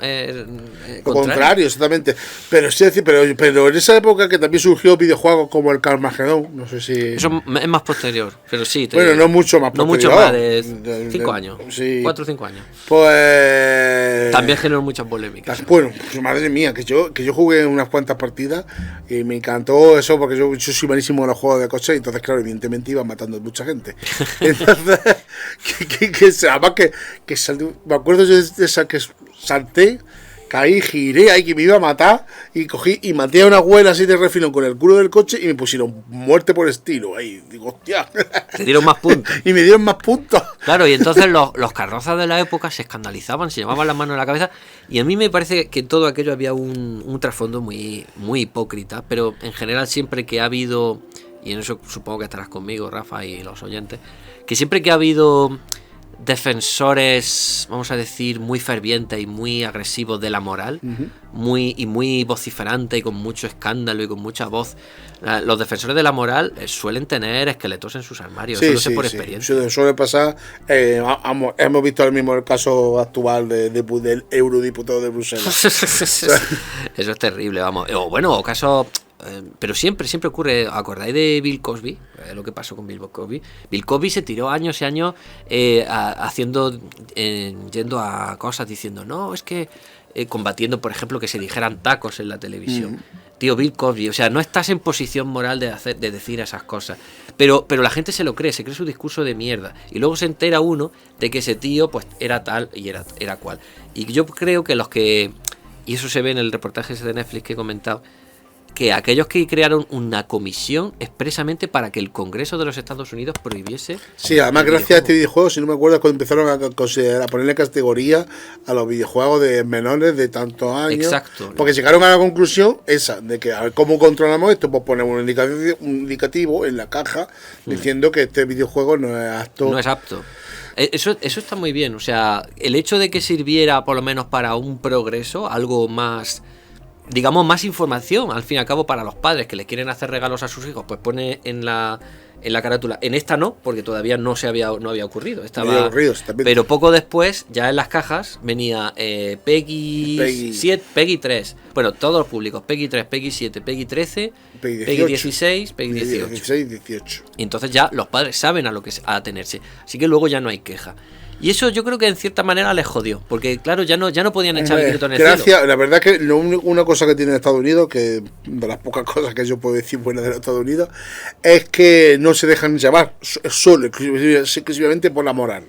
contrario, exactamente. Pero sí, pero en esa época que también surgió videojuegos como el Carmageddon, no sé si... Eso es más posterior, pero sí. Bueno, no mucho más posterior. No mucho más de 5 años. Sí. 4 o 5 años. Pues... También generó muchas polémicas. Bueno, pues madre mía, que yo jugué unas cuantas partidas y me encantó eso porque yo soy malísimo en los juegos de coche y entonces, claro, evidentemente iban matando a mucha gente. Entonces, además que me acuerdo yo de esa que salté caí, giré ahí que me iba a matar y cogí y maté a una abuela así de refilón con el culo del coche y me pusieron muerte por estilo. Ahí digo, hostia. Te dieron más puntos. Y me dieron más puntos. Claro, y entonces los carrozas de la época se escandalizaban, se llevaban las manos en la cabeza, y a mí me parece que en todo aquello había un trasfondo muy, muy hipócrita, pero en general siempre que ha habido, y en eso supongo que estarás conmigo, Rafa, y los oyentes, que siempre que ha habido defensores, vamos a decir, muy fervientes y muy agresivos de la moral, muy vociferantes y con mucho escándalo y con mucha voz, los defensores de la moral suelen tener esqueletos en sus armarios. Eso lo sé por experiencia. Eso suele pasar. Hemos visto el mismo caso actual del eurodiputado de Bruselas. Eso es terrible, vamos. O casos. Pero siempre ocurre. ¿Acordáis de Bill Cosby? Lo que pasó con Bill Cosby. Bill Cosby se tiró años y años yendo a cosas diciendo, no, es que combatiendo, por ejemplo, que se dijeran tacos en la televisión. Tío, Bill Cosby, o sea, no estás en posición moral de decir esas cosas. Pero la gente se lo cree, se cree su discurso de mierda. Y luego se entera uno de que ese tío pues era tal y era cual. Y yo creo que y eso se ve en el reportaje ese de Netflix que he comentado, que aquellos que crearon una comisión expresamente para que el Congreso de los Estados Unidos prohibiese. Sí, además gracias a este videojuego, si no me acuerdo, cuando empezaron a ponerle categoría a los videojuegos de menores de tantos años. Exacto. Porque llegaron a la conclusión esa, de que a ver cómo controlamos esto, pues ponemos un indicativo en la caja diciendo que este videojuego no es apto. No es apto. Eso está muy bien, o sea, el hecho de que sirviera por lo menos para un progreso, algo más, digamos, más información, al fin y al cabo, para los padres que le quieren hacer regalos a sus hijos, pues pone en la carátula. En esta no, porque todavía no había ocurrido. Pero poco después, ya en las cajas, venía Peggy 7, Peggy 3. Bueno, todos los públicos, Peggy 3, Peggy 7, Peggy 13, Peggy 16, Peggy 18. Y entonces ya los padres saben a lo que atenerse. Así que luego ya no hay queja. Y eso yo creo que en cierta manera les jodió, porque claro, ya no podían echar el grito en el cielo. La verdad que una cosa que tiene Estados Unidos, que de las pocas cosas que yo puedo decir buenas de los Estados Unidos, es que no se dejan llevar solo, exclusivamente por la moral.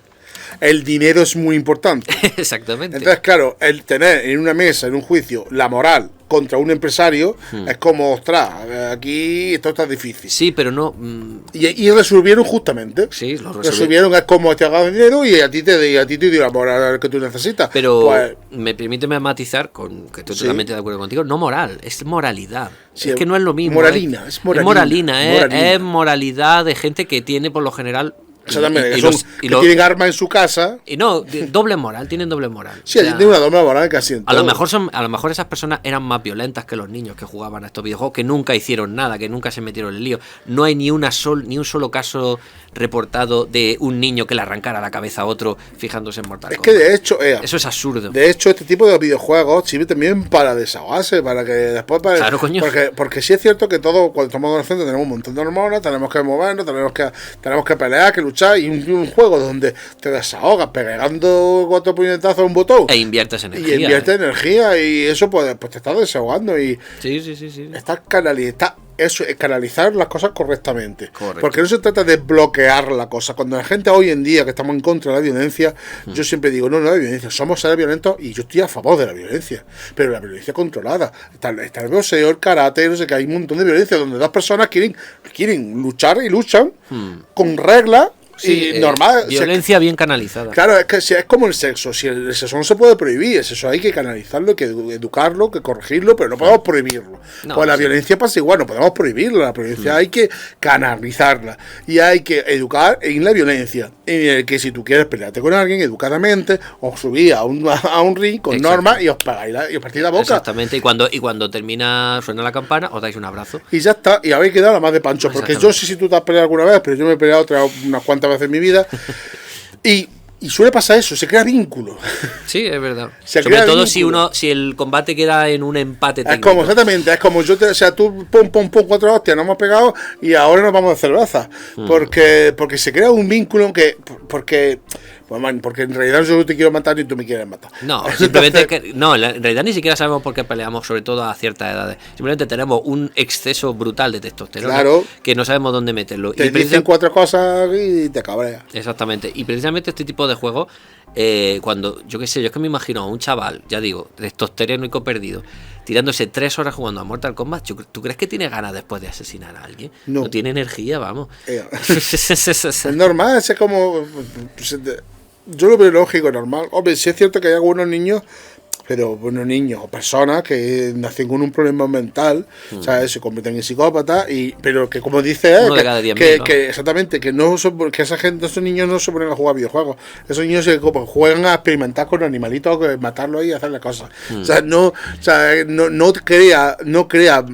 El dinero es muy importante. Exactamente. Entonces, claro, el tener en una mesa, en un juicio, la moral contra un empresario, es como, ostras, aquí esto está difícil. Sí, pero no. Y resolvieron justamente. Sí, lo resolvieron. Es como te hagas dinero y a ti te dio la moral que tú necesitas. Pero pues, permíteme matizar, que estoy totalmente de acuerdo contigo. No moral, es moralidad. Sí, es que no es lo mismo. Moralina. Es moralidad de gente que tiene por lo general. Exactamente, que tienen armas en su casa. Y no, doble moral, tienen doble moral. Sí, tienen una doble moral casi en todo. A lo mejor esas personas eran más violentas que los niños que jugaban a estos videojuegos, que nunca hicieron nada, que nunca se metieron en el lío. No hay ni un solo caso reportado de un niño que le arrancara la cabeza a otro fijándose en Mortal Kombat. Es que de hecho, eso es absurdo. De hecho, este tipo de videojuegos sirve también para desahogarse, para que después... Claro, coño. Porque sí es cierto que todos, cuando estamos adolescentes, tenemos un montón de hormonas, tenemos que movernos, tenemos que pelear, que luchar, y un juego donde te desahogas pegando 4 puñetazos a un botón. E inviertes energía. Y energía, y eso pues te estás desahogando y... Sí. Eso es canalizar las cosas correctamente. Correcto. Porque no se trata de bloquear la cosa. Cuando la gente hoy en día que estamos en contra de la violencia, yo siempre digo, no hay violencia, somos seres violentos y yo estoy a favor de la violencia. Pero la violencia controlada. Está el boxeo, el karate, no sé qué, hay un montón de violencia donde dos personas quieren luchar y luchan con reglas. Sí, normal. Violencia bien canalizada. Claro, es que es como el sexo. Si el sexo no se puede prohibir, el sexo hay que canalizarlo, hay que educarlo, que corregirlo, pero no podemos prohibirlo. Pues la violencia pasa igual, no podemos prohibirla. La violencia hay que canalizarla y hay que educar en la violencia. En el que si tú quieres pelearte con alguien educadamente, os subís a un ring con normas y os pegáis y os partís la boca. Exactamente, y cuando termina, suena la campana, os dais un abrazo. Y ya está, y habéis quedado la más de pancho. Porque yo sé si tú te has peleado alguna vez, pero yo me he peleado unas cuantas veces en mi vida y suele pasar eso, se crea vínculo. Sí, es verdad. Sobre todo si el combate queda en un empate técnico. Es como tú pum 4 hostias, nos hemos pegado y ahora nos vamos de cerveza. Porque se crea un vínculo porque en realidad yo no te quiero matar ni tú me quieres matar. No, simplemente en realidad ni siquiera sabemos por qué peleamos, sobre todo a ciertas edades. Simplemente tenemos un exceso brutal de testosterona que no sabemos dónde meterlo. Te dicen 4 cosas y te cabreas. Exactamente. Y precisamente este tipo de juegos cuando, yo qué sé, yo es que me imagino a un chaval, ya digo, testosterónico perdido, tirándose 3 horas jugando a Mortal Kombat, ¿tú crees que tiene ganas después de asesinar a alguien? No tiene energía, vamos. Es normal, es como... Yo lo veo lógico, normal. Hombre, sí es cierto que hay algunos niños, pero bueno, niños o personas que nacen con un problema mental, ¿sabes? Se convierten en psicópatas, pero que como dice él, que exactamente, que esa gente, esos niños no se ponen a jugar videojuegos, esos niños juegan a experimentar con animalitos, matarlos y hacerle cosas. O sea, no crea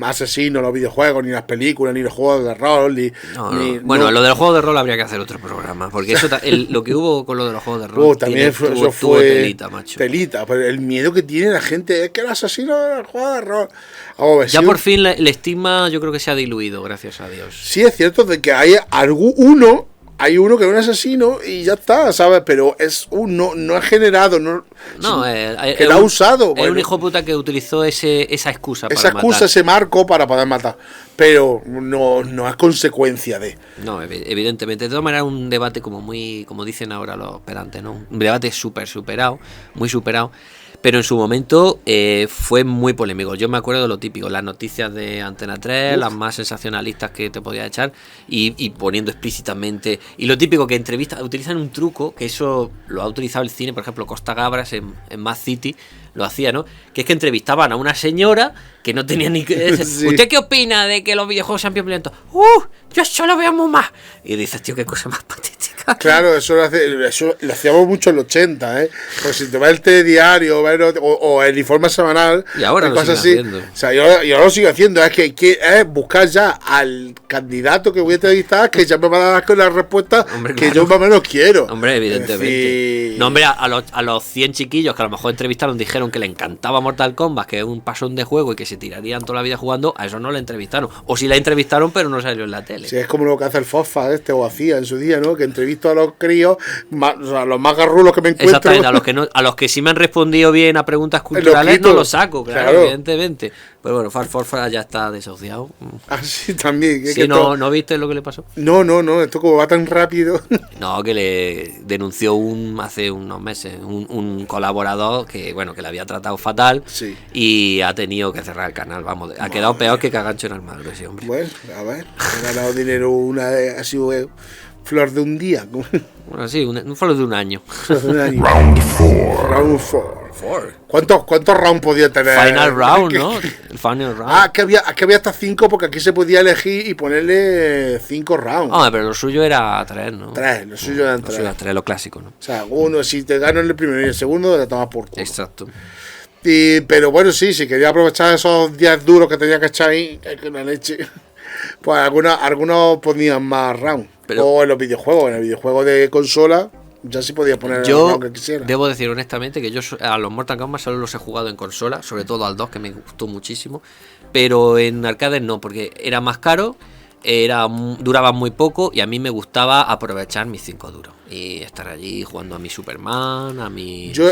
asesinos los videojuegos, ni las películas, ni los juegos de rol, Bueno, lo de los juegos de rol habría que hacer otro programa, porque eso lo que hubo con lo de los juegos de rol también eso fue telita, macho. Telita, pero el miedo que tiene la gente es que el asesino del juego de rol. Ya por fin el estigma yo creo que se ha diluido, gracias a Dios. Sí, es cierto de que hay uno que es un asesino y ya está, ¿sabes? Pero no ha generado, que lo ha usado. Es un hijo puta que utilizó esa excusa para matar. Ese marco para poder matar. Pero no es consecuencia de. No, evidentemente. De todas maneras, un debate como dicen ahora los pedantes, ¿no? Un debate muy superado. Pero en su momento fue muy polémico. Yo me acuerdo de lo típico, las noticias de Antena 3, las más sensacionalistas que te podía echar, y poniendo explícitamente. Y lo típico que utilizan un truco, que eso lo ha utilizado el cine, por ejemplo, Costa Gabras en Mad City lo hacía, ¿no? Que es que entrevistaban a una señora que no tenía ni... Sí. ¿Usted qué opina de que los videojuegos sean violentos? Yo solo veo muy más. Y dices, tío, qué cosa más patética. Claro, eso lo hacíamos mucho en los 80, ¿eh? Pues si te va el telediario o el informe semanal, y ahora lo cosas sigue así. haciendo. O sea, yo lo sigo haciendo. Es que es buscar ya al candidato que voy a entrevistar, que ya me va a dar con la respuesta que yo más o menos quiero. Hombre, evidentemente. No, hombre, a los 100 chiquillos que a lo mejor entrevistaron, dijeron que le encantaba Mortal Kombat, que es un pasón de juego y que se tirarían toda la vida jugando, a eso no le entrevistaron. O sí la entrevistaron, pero no salió en la tele. Sí, es como lo que hace el Fofa o hacía en su día, ¿no? Que entrevisto a los críos, a los más garrulos que me encuentro. Exactamente, a los que sí me han respondido bien a preguntas culturales no los saco, claro, evidentemente. Pero bueno, Farforfa ya está desahuciado. Ah, sí, también. Sí, ¿no viste lo que le pasó? No, esto como va tan rápido. No, que le denunció hace unos meses un colaborador que le había tratado fatal, sí. Y ha tenido que cerrar el canal, vamos. Ha quedado peor que Cagancho en Almagro ese hombre. Bueno, a ver, ha ganado dinero así, flor de un día. Bueno, sí, un flor de un año. Round 4. ¿Cuántos rounds podía tener? Final round, ¿no? El final round. Que había hasta 5 porque aquí se podía elegir y ponerle 5 rounds. Pero lo suyo era 3, ¿no? 3, lo suyo eran 3, lo clásico, ¿no? O sea, si te gano en el primero y el segundo, te tomas por culo. Exacto. Pero bueno, sí, si quería aprovechar esos 10 duros que tenía que echar ahí, que una leche, pues algunos ponían más rounds. O en los videojuegos, en el videojuego de consola, ya sí podía poner el round que quisiera. Debo decir honestamente que yo a los Mortal Kombat solo los he jugado en consola, sobre todo al 2, que me gustó muchísimo, pero en arcades no, porque era más caro, duraban muy poco y a mí me gustaba aprovechar mis 5 duros y estar allí jugando a mi Superman, a mi... Yo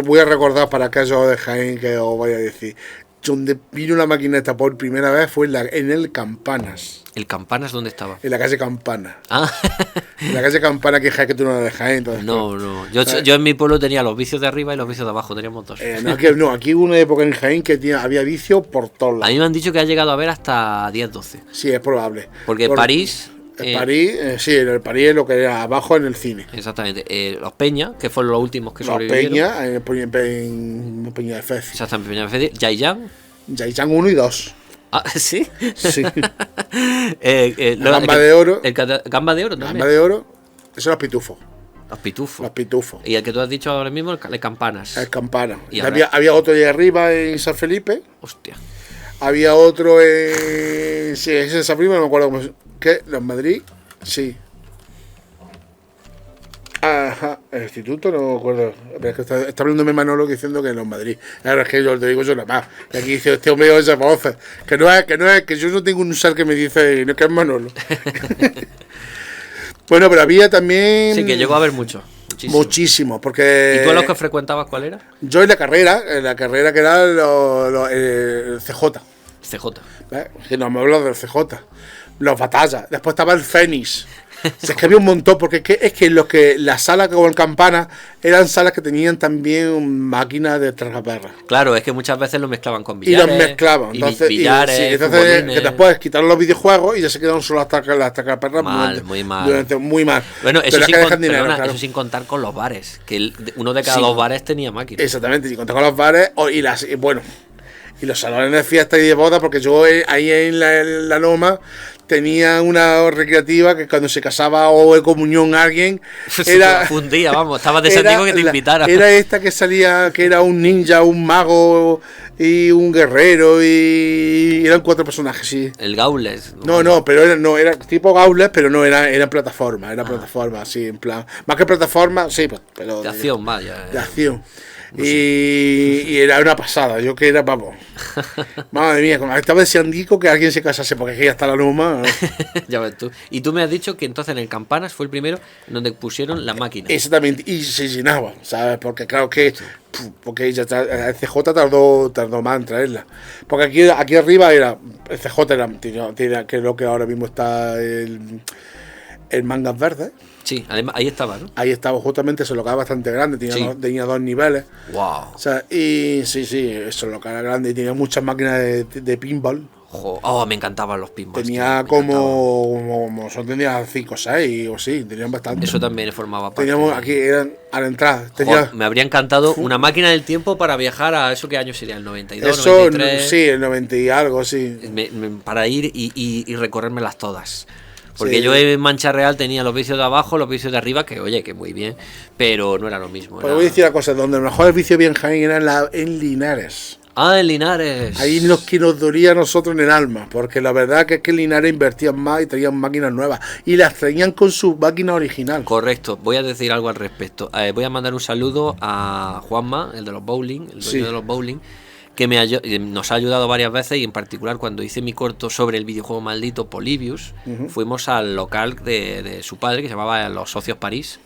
voy a recordar para aquellos de Jaén que os voy a decir, donde vino la maquineta por primera vez fue en el Campanas. ¿El Campanas dónde estaba? En la calle Campana. En la calle Campana, que tú no la de Jaén. No. Yo en mi pueblo tenía los vicios de arriba y los vicios de abajo, teníamos dos. Aquí hubo una época en Jaén que había vicios por todos lados. A mí me han dicho que ha llegado a ver hasta 10-12. Sí, es probable. Porque París... sí, en el París es lo que era abajo en el cine. Exactamente. Los Peña, que fueron los últimos que sobrevivieron. Los Peña, en Peña de Fez. Exactamente, Peña de Fez. Yaiyang 1 y 2. Ah, ¿sí? Sí. Gamba de Oro. Gamba de Oro también. Gamba de Oro, eso es los pitufos. Los pitufos. Y el que tú has dicho ahora mismo, el Campanas. El Campana. Había otro de arriba en San Felipe. Hostia. Había otro en... Sí, es en San Felipe, no me acuerdo cómo... ¿Qué? ¿En Madrid? Sí. Ajá, el instituto no me acuerdo. Pero es que está hablándome Manolo diciendo que en Madrid. Ahora es que yo te digo yo nada más. Y aquí dice este hombre de esas voces. Que no es, que yo no tengo un ser que me dice no, que es Manolo. Bueno, pero había también. Sí, que llegó a haber mucho. Muchísimo, porque... ¿Y tú a los que frecuentabas cuál era? Yo en la carrera que era el CJ. CJ. Que no me hablo del CJ. Los batallas. Después estaba el Fénix. Es que había un montón, porque es que las salas con campana eran salas que tenían también máquinas de tragaperras. Claro, es que muchas veces lo mezclaban con billares. Y los mezclaban. Entonces, entonces que después quitaron los videojuegos y ya se quedaron solo las tragaperras. Muy mal. Muy mal. Bueno, eso sin contar con los bares, que uno de cada dos bares tenía máquinas. Exactamente, sin contar con los bares y los salones de fiesta y de boda, porque yo ahí en la Loma tenía una recreativa que cuando se casaba o de comunión alguien era fundía, vamos, estaba desativo que te invitara. Era esta que salía, que era un ninja, un mago y un guerrero, y eran 4 personajes, sí. El Gaules. Pero era tipo Gaules, pero no era plataforma, plataforma, sí, en plan, más que plataforma, sí, pero de acción, vaya. De acción. Y era una pasada, yo que era, vamos, madre mía, estaba deseando que alguien se casase, porque es que ya está la Luma. Ya ves tú. Y tú me has dicho que entonces en el Campanas fue el primero en donde pusieron la máquina. Exactamente, y se llenaba, ¿sabes? Porque claro que porque ya el CJ tardó más en traerla, porque aquí arriba era el CJ era que es lo que ahora mismo está el Mangas Verdes. Sí, además ahí estaba, ¿no? Ahí estaba, justamente, ese local bastante grande, tenía 2 niveles. Wow. O sea, y sí, ese local era grande y tenía muchas máquinas de pinball. Me encantaban los pinballs. Tenía tenía 5 o 6 o sí, tenían bastante. Eso también formaba parte. Teníamos aquí, eran a la entrada. Me habría encantado una máquina del tiempo para viajar a eso, ¿qué año sería? ¿El 92, eso, 93? Sí, el 90 y algo, sí. Para ir y recorrérmelas todas. Porque yo en Mancha Real tenía los vicios de abajo, los vicios de arriba, que oye, que muy bien, pero no era lo mismo. Pues voy a decir una cosa, donde el mejor vicio bien Jaén era en Linares. Ah, en Linares. Ahí nos dolía a nosotros en el alma, porque la verdad que es que en Linares invertían más y traían máquinas nuevas, y las traían con su máquina original. Correcto, voy a decir algo al respecto. Voy a mandar un saludo a Juanma, el de los bowling, el dueño de los bowling, que nos ha ayudado varias veces, y en particular cuando hice mi corto sobre el videojuego maldito Polybius, fuimos al local de su padre, que se llamaba Los Socios París,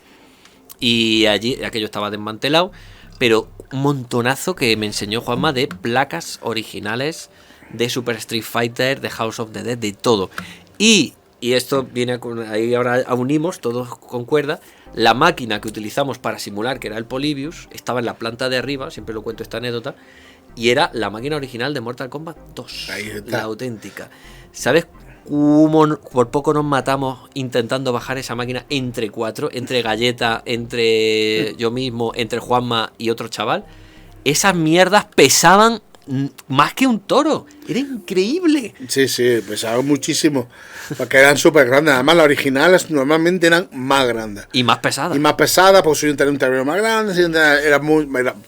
y allí aquello estaba desmantelado, pero un montonazo que me enseñó Juanma de placas originales de Super Street Fighter, de House of the Dead, de todo. Y esto viene ahí, ahora unimos, todos concuerda. La máquina que utilizamos para simular que era el Polybius estaba en la planta de arriba, siempre lo cuento esta anécdota, y era la máquina original de Mortal Kombat 2, la auténtica. ¿Sabes cómo por poco nos matamos intentando bajar esa máquina entre 4, entre Galleta, entre yo mismo, entre Juanma y otro chaval? Esas mierdas pesaban más que un toro, era increíble. Sí, pesaban muchísimo, porque eran súper grandes. Además, las originales normalmente eran más grandes y más pesadas. Porque soy un terreno más grande,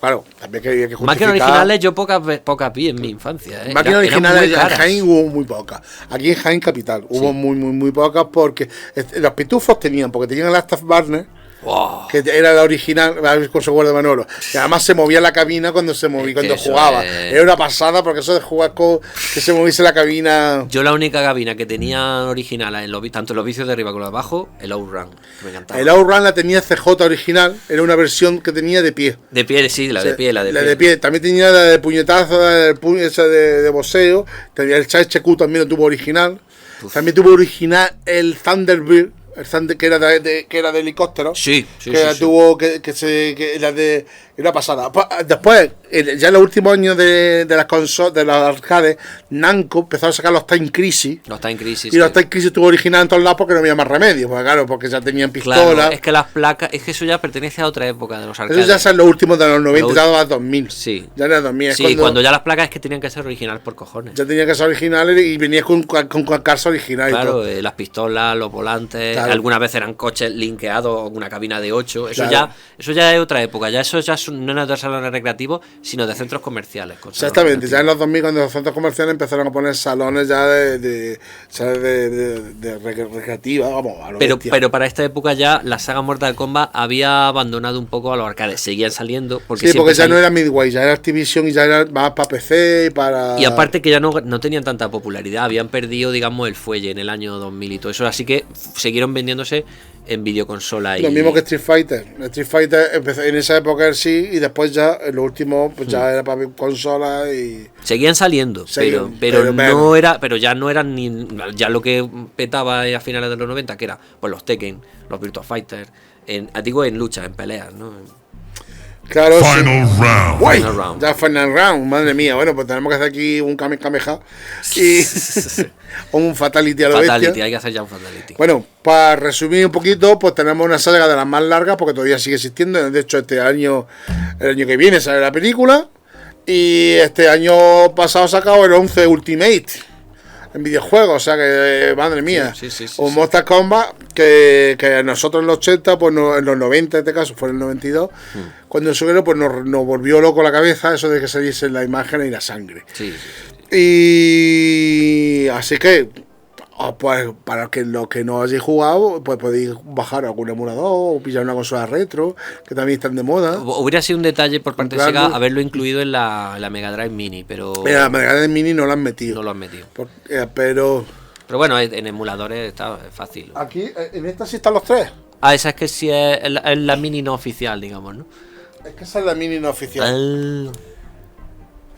claro, también que había que justificar. Máquinas originales yo pocas vi en mi infancia. Máquinas originales en Jaén hubo muy pocas. Aquí en Jaén Capital hubo muy pocas, porque los pitufos tenían el Afterburner. Wow. Que era la original, con software de Manolo. Y además se movía la cabina cuando jugaba. Era una pasada, porque eso de jugar con que se moviese la cabina. Yo la única cabina que tenía original, tanto en los vicios de arriba como los de abajo, el Outrun. Me encantaba. El Outrun la tenía CJ original, era una versión que tenía de pie. De pie, sí, la de pie. La de pie. También tenía la de puñetazo, esa de boxeo. Tenía el HQ, también lo tuvo original. También tuvo original el Thunderbird. Que era de helicóptero. Era pasada. Después, ya en los últimos años de las consolas, de los arcades, Namco empezó a sacar los Time Crisis. Los Time Crisis. Y los Time Crisis tuvo original en todos lados porque no había más remedio. Porque ya tenían pistolas. Claro, es que las placas, es que eso ya pertenece a otra época de los arcades. Eso ya son los últimos de los 90, ya a 2000. Sí. Ya era 2000. Sí, cuando ya las placas es que tenían que ser originales por cojones. Ya tenían que ser originales y venías con carcas originales. Claro, las pistolas, los volantes. Claro. Algunas veces eran coches linkeados, una cabina de 8. Eso ya es otra época. Ya eso ya no era de salones recreativos, sino de centros comerciales. Exactamente. Ya en los 2000, cuando los centros comerciales empezaron a poner salones ya de recreativa, vamos, a lo pero para esta época ya la saga Mortal Kombat había abandonado un poco a los arcades. Seguían saliendo. Porque ya no era Midway, ya era Activision y ya era más para PC y para... Y aparte que ya no tenían tanta popularidad. Habían perdido, digamos, el fuelle en el año 2000 y todo eso. Así que siguieron vendiéndose en videoconsola. Lo mismo que Street Fighter. Street Fighter empezó en esa época sí, y después ya, en lo último, pues ya era para consolas y... Seguían saliendo, pero no era, pero ya no eran ni... Ya lo que petaba a finales de los 90, que era pues los Tekken, los Virtua Fighter, digo en lucha, en peleas, ¿no? Claro, Final round. Uy, Final round. Ya final round, madre mía. Bueno, pues tenemos que hacer aquí un Kamehameha y un Fatality a lo Fatality, bestia. hay que hacer ya un Fatality. Bueno, para resumir un poquito, pues tenemos una saga de las más largas porque todavía sigue existiendo. De hecho, el año que viene sale la película y este año pasado ha sacado el 11 Ultimate en videojuegos, o sea que, madre mía, sí, o Mortal Kombat, que nosotros en los 80, pues no, en los 90 en este caso, fue en el 92, cuando el suelo pues nos volvió loco la cabeza eso de que saliesen las imágenes y la sangre. Y así que, pues para que los que no hayáis jugado, pues podéis bajar algún emulador o pillar una consola retro, que también están de moda. Hubiera sido un detalle por parte de Sega haberlo incluido en la Mega Drive Mini, pero... La Mega Drive Mini no lo han metido. No lo han metido. Pero bueno, en emuladores está fácil. Aquí, en esta sí están los tres. Esa es que sí es la Mini no oficial, digamos, ¿no? Es que esa es la Mini no oficial.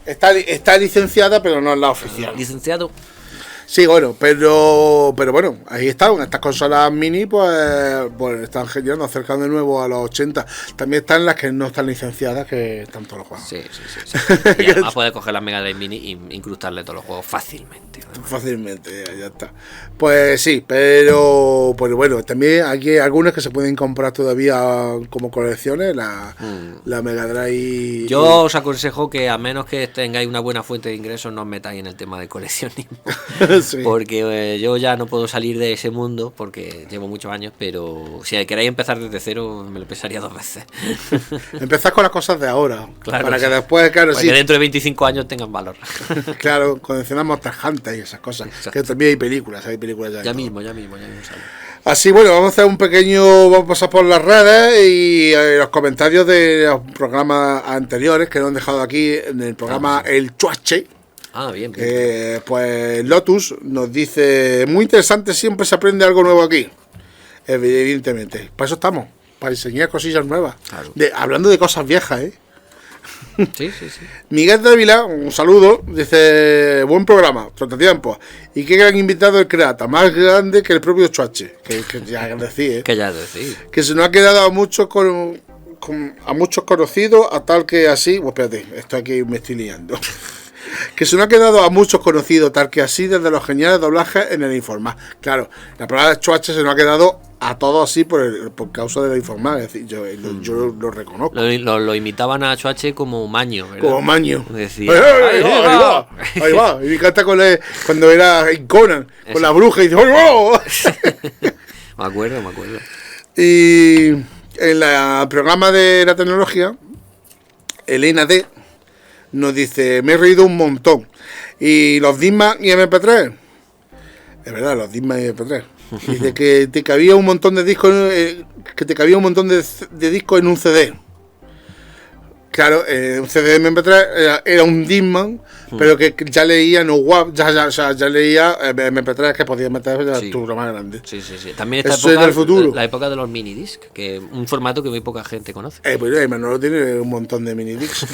Está licenciada, pero no es la oficial. Licenciado. Sí, bueno, pero bueno, ahí están. Estas consolas mini, pues están girando, acercando de nuevo a los 80. También están las que no están licenciadas, que están todos los juegos. Sí. Y además puedes coger la Mega Drive Mini y incrustarle todos los juegos fácilmente. Fácilmente, ya está. Pues sí, pero bueno, también hay algunas que se pueden comprar todavía como colecciones, la Mega Drive. Yo os aconsejo que a menos que tengáis una buena fuente de ingresos, no os metáis en el tema de coleccionismo. Sí. Porque yo ya no puedo salir de ese mundo porque llevo muchos años, pero si queréis empezar desde cero me lo pensaría 2 veces. Empezar con las cosas de ahora, claro, para que después, claro, para que dentro de 25 años tengan valor. Claro, coleccionamos Monster Hunter y esas cosas. Exacto. Que también hay películas ya mismo sale. Así, bueno, vamos a hacer un pequeño, vamos a pasar por las redes y los comentarios de los programas anteriores que nos han dejado aquí en el programa El Chuache. Bien. Pues Lotus nos dice, muy interesante, siempre se aprende algo nuevo aquí. Evidentemente, para eso estamos, para enseñar cosillas nuevas. Claro. Hablando de cosas viejas, Sí. Miguel Dávila, un saludo, dice, buen programa, tiempo. Y qué gran invitado el Creata, más grande que el propio Chuache, que ya decía, que ya decía. Que se nos ha quedado a muchos a muchos conocidos, a tal que así, pues espérate, esto aquí me estoy liando. Que se nos ha quedado a muchos conocidos, tal que así, desde los geniales doblajes en el Informal. Claro, la palabra Chuache se nos ha quedado a todos así por causa de la Informal. Es decir, yo lo reconozco. Lo imitaban a Chuache como Maño, ¿verdad? Como Maño. Decía, ahí va. Y me encanta cuando era en Conan, con la bruja, y dice, ¡ay, va! Me acuerdo. Y en el programa de la tecnología, Elena D nos dice, me he reído un montón. Y los Discman y MP3. Es verdad, los Discman y MP3. Dice que te cabía un montón de discos, de discos en un CD. Claro, un CD de MP3 era un Discman, pero que ya leía no WAV, ya leía MP3 que podías meter tu más grande. Sí. También esta eso época, es del futuro. La época de los minidisc, que un formato que muy poca gente conoce. Pues Manolo tiene un montón de minidiscs.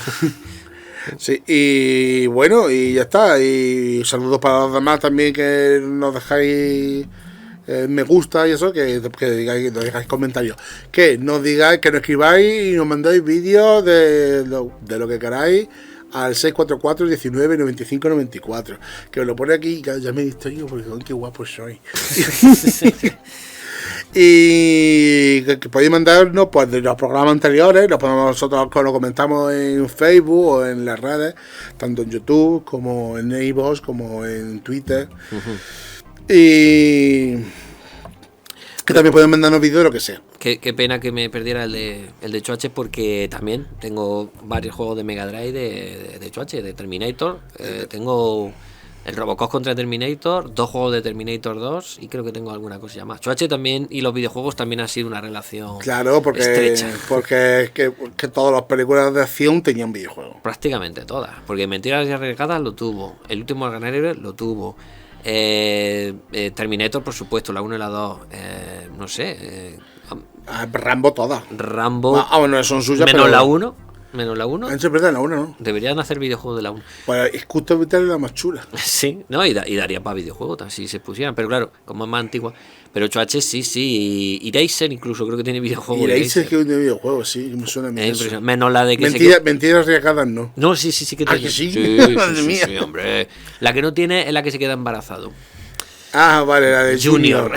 Sí, y bueno, y ya está. Y saludos para los demás también que nos dejáis me gusta y eso, que digáis, nos dejáis comentarios. Que nos digáis, que nos escribáis y nos mandáis vídeos de lo que queráis al 644 19 95 94. Que os lo pone aquí, que ya me he visto yo porque qué guapo soy. Y que podéis mandarnos pues de los programas anteriores, nosotros lo comentamos en Facebook o en las redes, tanto en YouTube como en iVoox como en Twitter. Y que también pueden mandarnos vídeos de lo que sea. Qué pena que me perdiera el de Chuache, porque también tengo varios juegos de Mega Drive de Chuache, de Terminator. Tengo el Robocop contra Terminator, 2 juegos de Terminator 2 y creo que tengo alguna cosilla más. Chuache también y los videojuegos también ha sido una relación estrecha. Porque que todas las películas de acción tenían videojuegos. Prácticamente todas, porque Mentiras y Arriesgadas lo tuvo, El último Gran Héroe lo tuvo, Terminator, por supuesto, la 1 y la 2. No sé. Rambo todas. Rambo. Bueno, son suyas. Menos la 1. Menos la 1. Es verdad, la 1 no. Deberían hacer videojuegos de la 1. Pues es justo vital la más chula. Sí, no, y daría para videojuegos si se pusieran. Pero claro, como es más antigua. Pero 8H sí. Y Racer incluso creo que tiene videojuegos. Y Racer que tiene videojuegos, sí. Me suena a mí eso. Menos la de que Mentiras arriesgadas no. No, sí que tiene. ¿Ah, que sí? Sí, hombre. La que no tiene es la que se queda embarazado. Ah, vale, la de Junior.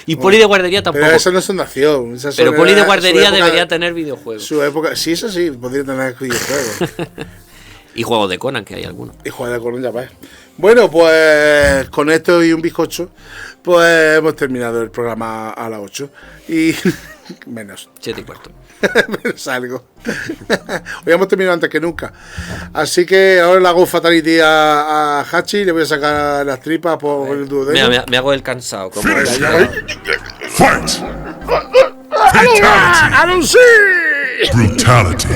Y Poli de guardería tampoco. Pero esas no son de acción. Pero Poli de guardería debería tener videojuegos. Su época, sí, eso sí, podría tener videojuegos. Y juegos de Conan, que hay algunos. Y juegos de Conan, ya ves. Bueno, pues con esto y un bizcocho, pues hemos terminado el programa a las 8. Y menos. 7:15. Menos algo. Hoy hemos terminado antes que nunca. Así que ahora le hago fatality a Hachi y le voy a sacar las tripas por el dúo de Mira, me hago el cansado. Como Fight! ¡I don't see! Brutality!